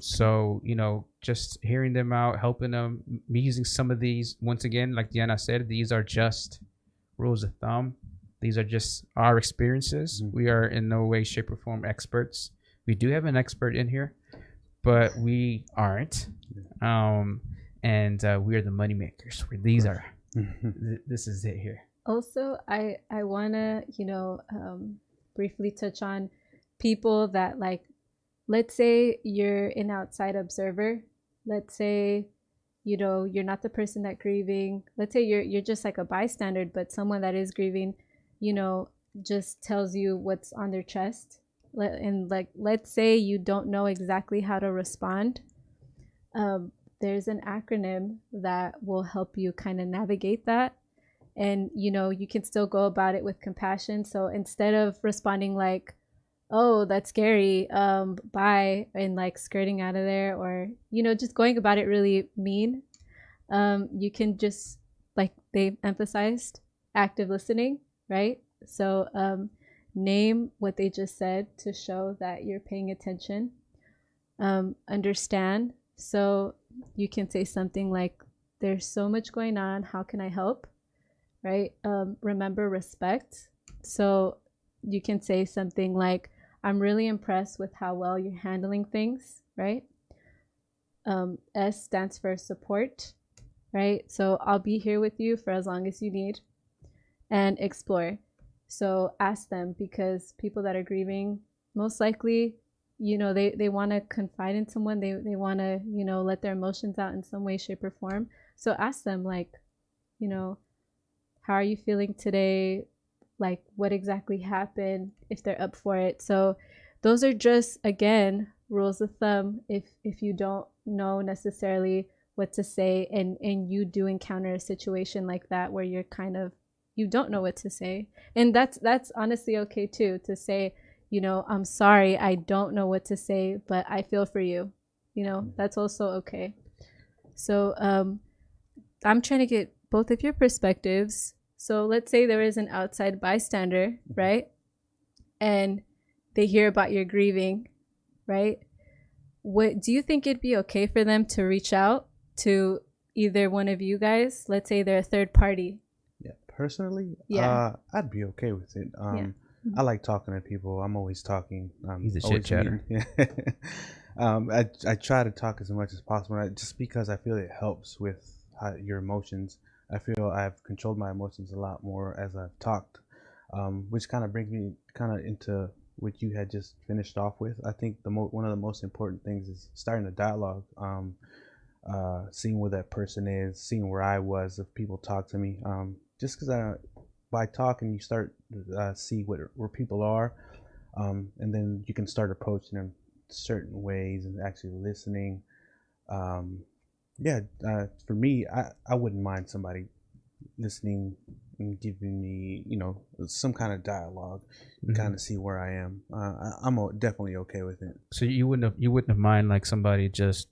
So, you know, just hearing them out, helping them, me using some of these, once again, like Diana said, these are just rules of thumb. These are just our experiences. Mm-hmm. We are in no way, shape, or form experts. We do have an expert in here, but we aren't. And we are the money makers. These are. This is it here. Also, I want to, you know, briefly touch on people that, like, let's say you're an outside observer. Let's say, you know, you're not the person that grieving. Let's say you're just like a bystander, but someone that is grieving, you know, just tells you what's on their chest. And like, let's say you don't know exactly how to respond. There's an acronym that will help you kind of navigate that. And, you know, you can still go about it with compassion. So instead of responding like, oh, that's scary, bye, and like skirting out of there, or, you know, just going about it really mean, you can just, like they emphasized, active listening, right? So name what they just said to show that you're paying attention. understand. So you can say something like, there's so much going on, how can I help? Right? Remember, respect. So you can say something like, I'm really impressed with how well you're handling things, right? S stands for support, right? So I'll be here with you for as long as you need. And explore. So ask them, because people that are grieving, most likely, you know, they want to confide in someone. They want to, you know, let their emotions out in some way, shape, or form. So ask them, like, you know, how are you feeling today? Like, what exactly happened, if they're up for it. So those are just, again, rules of thumb. If you don't know necessarily what to say, and you do encounter a situation like that where you're kind of, you don't know what to say. And that's honestly okay too, to say, you know, I'm sorry, I don't know what to say, but I feel for you. You know, that's also okay. So I'm trying to get both of your perspectives. So let's say there is an outside bystander, right? And they hear about your grieving, right? What do you think it'd be okay for them to reach out to either one of you guys? Let's say they're a third party. Yeah, personally, Yeah. I'd be okay with it. Yeah. I like talking to people. I'm always talking. He's a always chit chatter. I try to talk as much as possible, just because I feel it helps with your emotions. I feel I've controlled my emotions a lot more as I've talked, which kind of brings me kind of into what you had just finished off with. I think one of the most important things is starting a dialogue, seeing where that person is, seeing where I was if people talk to me. Just because by talking, you start see where people are, and then you can start approaching them certain ways and actually listening. For me, I wouldn't mind somebody listening and giving me, you know, some kind of dialogue, kind of see where I am. I'm definitely okay with it. So you wouldn't have mind like somebody just,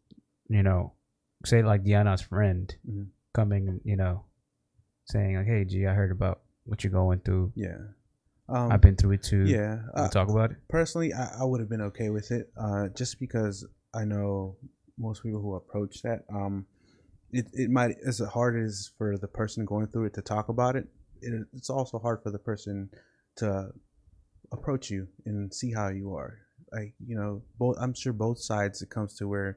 you know, say like Deanna's friend coming, you know, saying like, hey, G, I heard about what you're going through. Yeah. I've been through it too. Yeah. Talk about it. Personally, I would have been okay with it, just because I know most people who approach that, it might, as hard as for the person going through it to talk about it, it's also hard for the person to approach you and see how you are. Like, you know, I'm sure both sides, it comes to where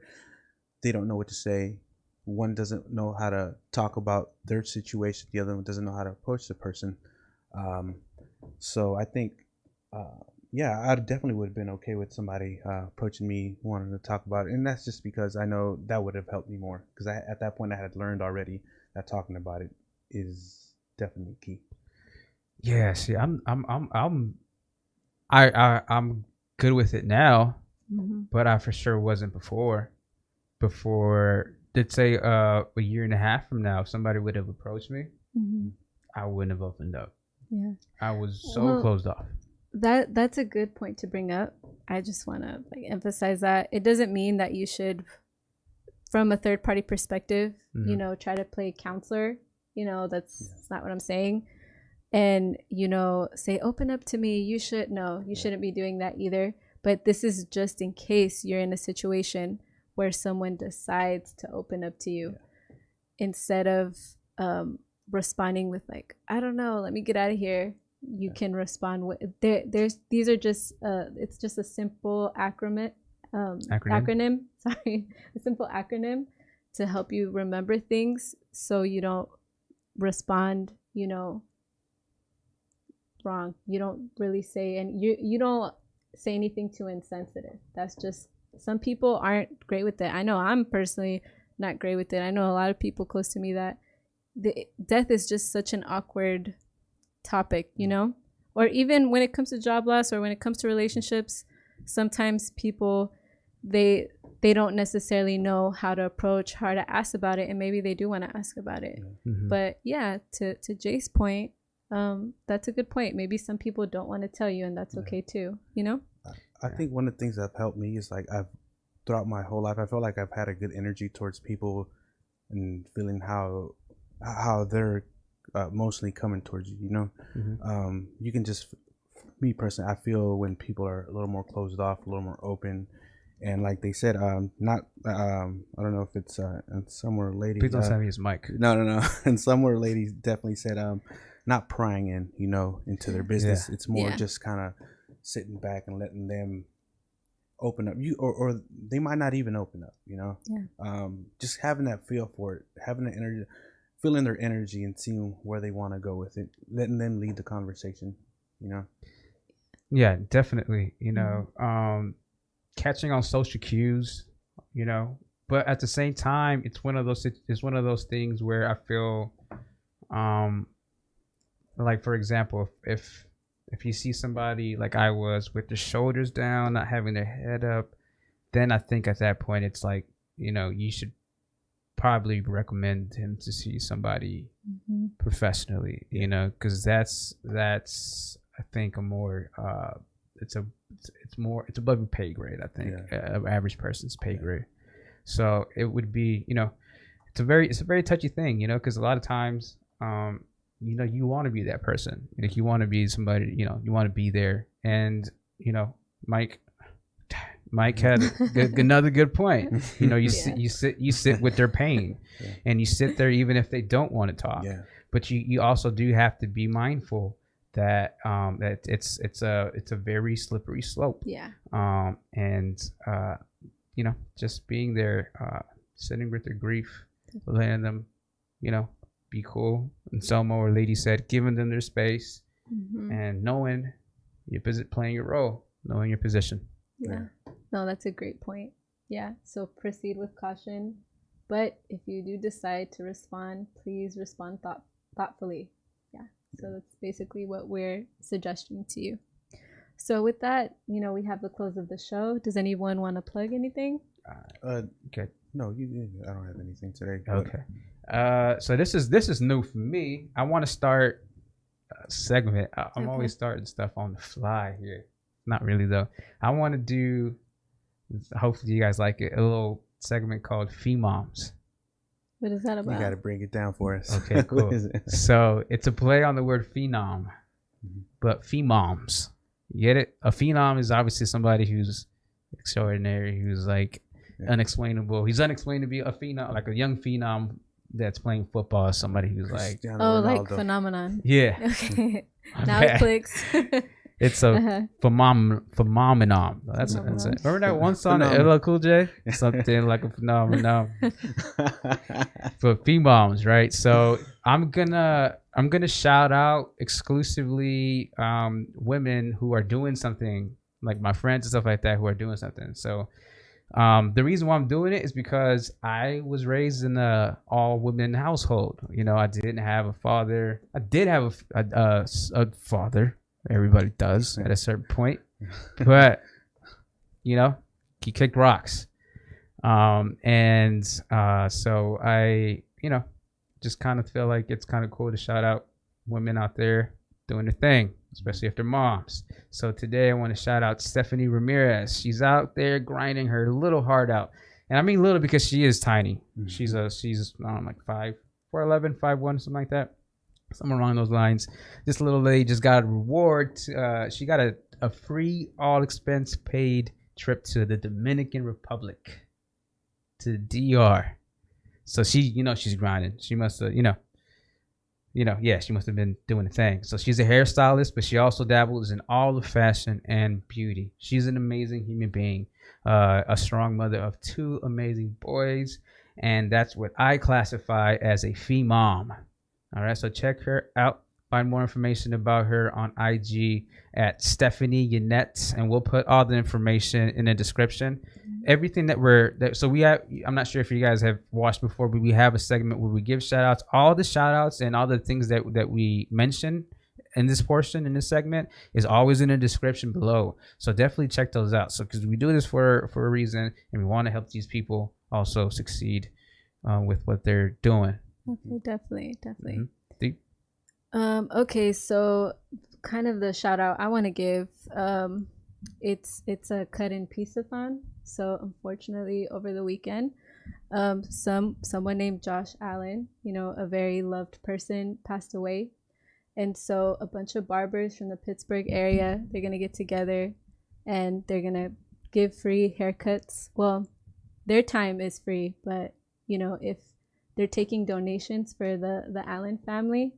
they don't know what to say. One doesn't know how to talk about their situation. The other one doesn't know how to approach the person. So I think, I definitely would have been okay with somebody approaching me, wanting to talk about it. And that's just because I know that would have helped me more. Because at that point, I had learned already that talking about it is definitely key. Yeah, see, I'm good with it now, but I for sure wasn't before. Let's say a year and a half from now, if somebody would have approached me, I wouldn't have opened up. Yeah, I was so closed off. That's a good point to bring up. I just want to emphasize that it doesn't mean that you should, from a third party perspective, you know, try to play counselor. You know, that's not what I'm saying. And, you know, say, open up to me. You shouldn't be doing that either. But this is just in case you're in a situation where someone decides to open up to you, instead of responding with like, I don't know, let me get out of here. You can respond with these are just it's just a simple acronym. Sorry, a simple acronym to help you remember things, so you don't respond, you know, wrong. You don't really say, and you don't say anything too insensitive. That's just, some people aren't great with it. I know I'm personally not great with it. I know a lot of people close to me that death is just such an awkward topic, you know. Or even when it comes to job loss, or when it comes to relationships, sometimes people they don't necessarily know how to approach, how to ask about it, and maybe they do want to ask about it. But yeah, to Jay's point, that's a good point. Maybe some people don't want to tell you, and that's okay too, you know. I think one of the things that have helped me is like, throughout my whole life, I feel like I've had a good energy towards people, and feeling how they're mostly coming towards you, you know. You can just, me personally, I feel when people are a little more closed off, a little more open, And like they said, not I don't know if it's and somewhere lady. Please don't send me his mic. No. And somewhere ladies definitely said not prying in, into their business. It's more just kind of sitting back and letting them open up. Or they might not even open up. Just having that feel for it, having the energy, feeling their energy, and seeing where they want to go with it, letting them lead the conversation. Yeah, definitely. Catching on social cues, but at the same time, it's one of those things where I feel, like, for example, if you see somebody like I was with their shoulders down, not having their head up, then I think at that point it's like, you should probably recommend him to see somebody professionally, because that's I think a more it's above your pay grade. I think average person's pay grade. So it would be, it's a very touchy thing, because a lot of times, you want to be that person. Like, you want to be somebody, you want to be there. And Mike had another good point. You sit with their pain, and you sit there even if they don't want to talk. But you also do have to be mindful that that it's a very slippery slope. Just being there, sitting with their grief, letting them be cool, and Selma or lady said, giving them their space, and knowing you're busy playing your role, knowing your position. No, that's a great point. So proceed with caution, but if you do decide to respond, please respond thoughtfully. So that's basically what we're suggesting to you. So with that, we have the close of the show. Does anyone want to plug anything? Okay. No, I don't have anything today. Okay. So this is new for me. I want to start a segment. I'm always starting stuff on the fly here. Not really though. I want to do, hopefully you guys like it, a little segment called PHE-MOMS. What is that about? You got to break it down for us. Okay, cool. So it's a play on the word phenom, but PHE-MOMS. You get it? A phenom is obviously somebody who's extraordinary, who's like unexplainable. He's unexplained to be a phenom, like a young phenom that's playing football. Somebody who's like, like phenomenon. Yeah. Okay. Now it clicks. It's a phenomenon. That's it. Remember that one song of LL Cool J? Something like a phenomenon. For PHE-MOMS, right? So I'm gonna shout out exclusively women who are doing something, like my friends and stuff like that, who are doing something. So the reason why I'm doing it is because I was raised in a all women household. I didn't have a father. I did have a father. Everybody does at a certain point, but he kicked rocks, and so I just kind of feel like it's kind of cool to shout out women out there doing their thing, especially if they're moms. So today I want to shout out Stephany Ramirez. She's out there grinding her little heart out, and I mean little because she is tiny. She's like 5'11", 5'1", something like that. Somewhere along those lines. This little lady just got a reward. She got a free, all expense paid trip to the Dominican Republic, to the DR. So she, she's grinding. She must have, she must have been doing the thing. So she's a hairstylist, but she also dabbles in all of fashion and beauty. She's an amazing human being, a strong mother of 2 amazing boys, and that's what I classify as a PHE-MOM. All right, so check her out. Find more information about her on IG at stephanyyanett, and we'll put all the information in the description. Everything so we have, I'm not sure if you guys have watched before, but we have a segment where we give shout outs. All the shout outs and all the things that we mention in this portion, in this segment, is always in the description below. So definitely check those out. So because we do this for a reason, and we want to help these people also succeed with what they're doing. Okay, definitely. Mm-hmm. Okay, so kind of the shout out I want to give, it's a cut in piece-a-thon. So unfortunately over the weekend, someone named Josh Allen, a very loved person, passed away. And so a bunch of barbers from the Pittsburgh area, they're gonna get together and they're gonna give free haircuts. Well, their time is free, but if they're taking donations for the Allen family.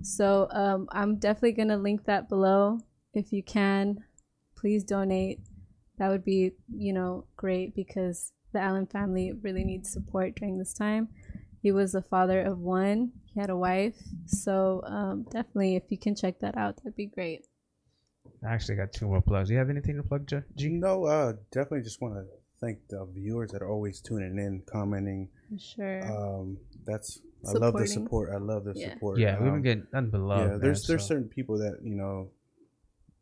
So I'm definitely gonna link that below. If you can, please donate. That would be great, because the Allen family really needs support during this time. He was a father of one. He had a wife. So definitely, if you can check that out, that'd be great. I actually got 2 more plugs. Do you have anything to plug, G? No, definitely just want to thank the viewers that are always tuning in, commenting. Sure. I love the support. I love the support. Yeah, we've been getting nothing but love. Yeah, there's certain people that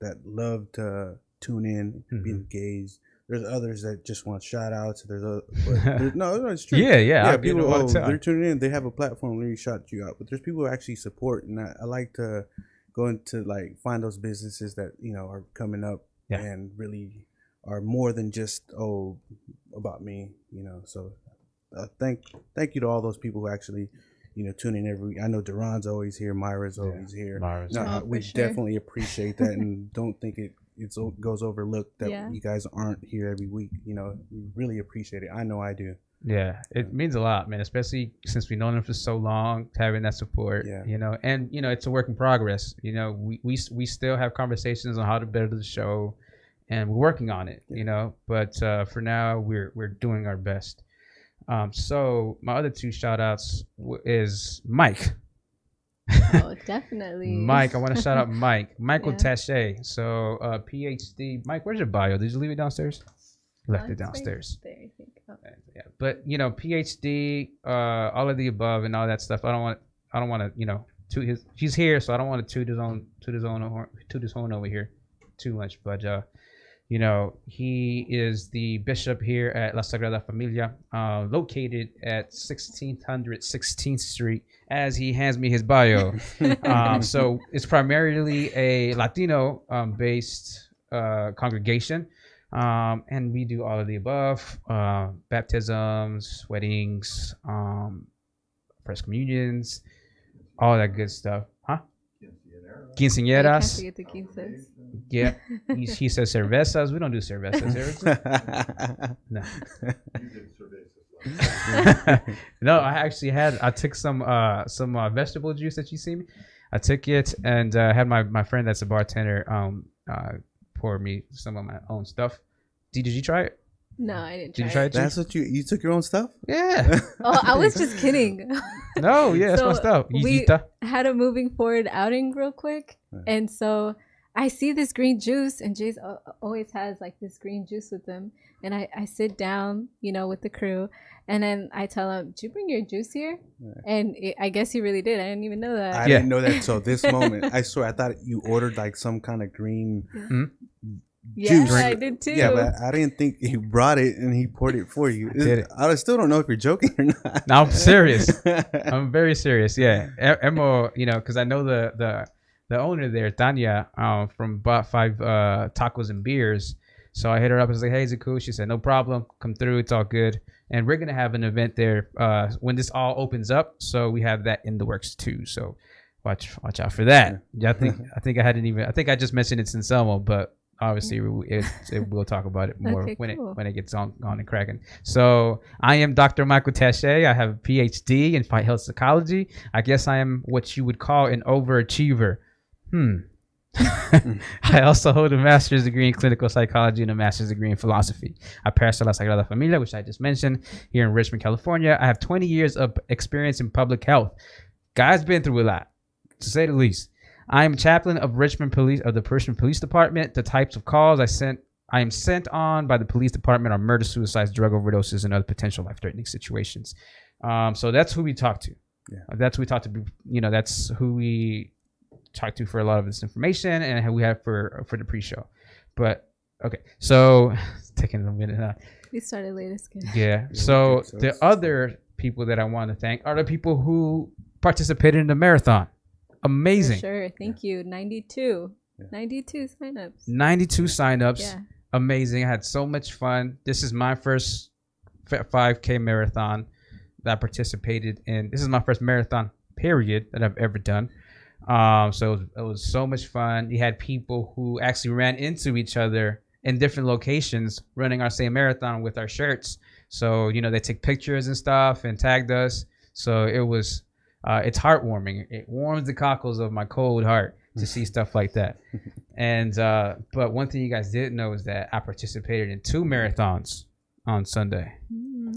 that love to tune in, be engaged. There's others that just want shout outs. No, it's true. Yeah. People, they're tuning in. They have a platform where you shout you out. But there's people who actually support, and I like to go into find those businesses that are coming up and really are more than just about me. So thank you to all those people who actually tune in every week. I know Duran's always here. Myra's always here. We definitely appreciate that, and don't think it goes overlooked that you guys aren't here every week. We really appreciate it. I know I do. Yeah, it means a lot, man, especially since we've known them for so long, having that support, and it's a work in progress. We still have conversations on how to better the show, and we're working on it, but for now we're doing our best. So my other 2 shout outs is Mike. Oh, definitely. Mike, I want to shout out Michael Tachét. So PhD. Mike, where's your bio? Did you leave it downstairs? Left it downstairs. Right there, I think. Oh. Yeah, but PhD, all of the above and all that stuff. I don't want to toot his. He's here, so I don't want to toot his horn over here too much. But he is the bishop here at La Sagrada Familia, located at 1600 16th Street, as he hands me his bio. So it's primarily a Latino based congregation. And we do all of the above, baptisms, weddings, first communions, all that good stuff. Huh? Quinceañeras. I can't forget the quinces. Yeah. He says cervezas. We don't do cervezas. No. No, I took some vegetable juice that you see me. I took it and had my friend that's a bartender pour me some of my own stuff. Did you try it? No, I didn't. Did you try it? That's what you took your own stuff? Yeah. Oh, I was just kidding. No, yeah, that's my stuff. We had a moving forward outing real quick, and so I see this green juice, and Jay's always has this green juice with him, and I sit down, with the crew, and then I tell him, "Did you bring your juice here?" And I guess he really did. I didn't even know that. I didn't know that until this moment. I swear, I thought you ordered some kind of green. Juice. Yeah, I did too. Yeah, but I didn't think he brought it and he poured it for you. I still don't know if you're joking or not. No, I'm serious. I'm very serious. Yeah, Emo, because I know the owner there, Tanya, from Bought 5 Tacos and Beers. So I hit her up and was like, "Hey, is it cool?" She said, "No problem. Come through. It's all good." And we're gonna have an event there when this all opens up. So we have that in the works too. So watch out for that. Yeah, I think I just mentioned it in Selma, but obviously we'll talk about it more when it gets on and cracking. So I am Dr. Michael Tachét. I have a PhD in health psychology. I guess I am what you would call an overachiever. I also hold a master's degree in clinical psychology and a master's degree in philosophy. I pastor La Sagrada Familia, which I just mentioned, here in Richmond, California. I have 20 years of experience in public health. Guy's been through a lot, to say the least. I am chaplain of the Richmond Police Department. The types of calls I am sent on by the police department are murder, suicides, drug overdoses, and other potential life-threatening situations. So that's who we talk to. Yeah. That's who we talk to. That's who we talk to for a lot of this information, and who we have for the pre-show. But okay, so taking a minute. We started late as good. Yeah. So the other people that I want to thank are the people who participated in the marathon. Amazing. For sure. Thank you. 92 signups. 92 signups. Yeah. Amazing. I had so much fun. This is my first 5K marathon that I participated in. This is my first marathon period that I've ever done. So it was so much fun. You had people who actually ran into each other in different locations running our same marathon with our shirts. So, you know, they take pictures and stuff and tagged us. So it was, it's heartwarming. It warms the cockles of my cold heart to see stuff like that. And, but one thing you guys didn't know is that I participated in 2 marathons on Sunday.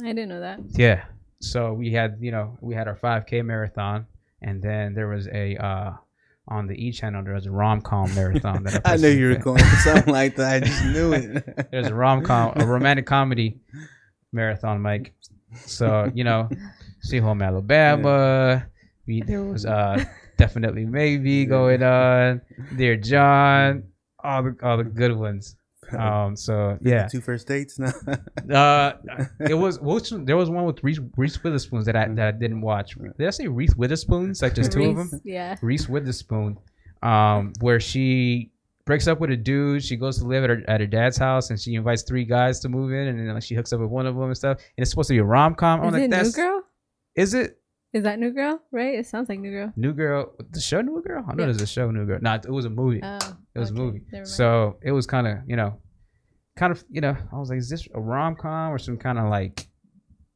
I didn't know that. Yeah. So we had, you know, we had our 5K marathon, and then there was a, on the E channel, there was a rom-com marathon that I knew you were going for something like that. I just knew it. There's a rom-com, a romantic comedy marathon, Mike. So, you know, See Home Alabama. There was Definitely Maybe going on. Dear John. All the good ones. So yeah. 2 first dates now. It was there was one with Reese Witherspoon that I didn't watch. Did I say Reese Witherspoon? Like just 2 of them? Yeah. Reese Witherspoon, where she breaks up with a dude. She goes to live at her dad's house, and she invites 3 guys to move in, and then like, she hooks up with one of them and stuff. And it's supposed to be a rom-com. Is it New Girl? Is it? Is that New Girl? Right? It sounds like New Girl. New Girl, the show New Girl. I know there's a show New Girl. Nah, it was a movie. Oh, it was a movie. Never mind. So it was kind of, you know, I was like, is this a rom-com or some kind of like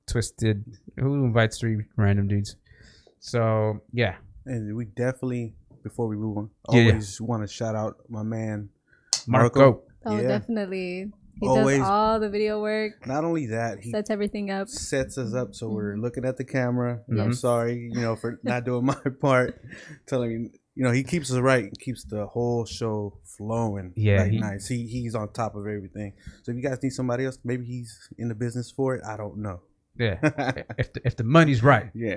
twisted? Who invites 3 random dudes? So yeah. And we definitely, before we move on, Yeah, always want to shout out my man Marco. Oh, Yeah. Definitely. He Always. does all the video work. Not only that, he Sets everything up. sets us up so we're looking at the camera. And I'm Yes. sorry, you know, for not doing my part. Telling me, you know, he keeps us right, keeps the whole show flowing. Yeah, like, nice. He's on top of everything. So if you guys need somebody else, maybe he's in the business for it. I don't know. Yeah. if the money's right. Yeah.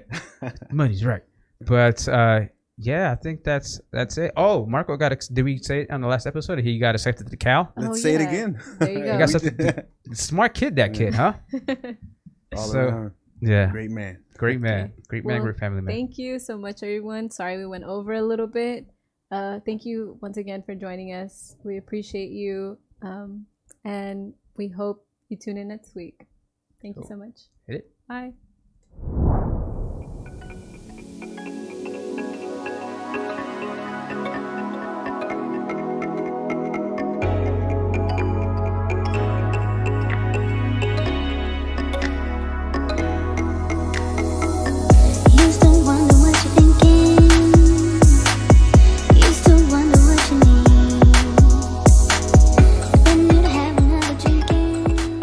Money's right. But yeah, I think that's it. Oh, Marco did we say it on the last episode? He got accepted to Cal. Let's say it again. There you go. He got accepted. Smart kid, that kid, huh? All So, around. yeah. Great man. Great man. Okay. Great man, Well, great family man. Thank you so much, everyone. Sorry we went over a little bit. Thank you once again for joining us. We appreciate you. And we hope you tune in next week. Thank you so much. Hit it. Bye.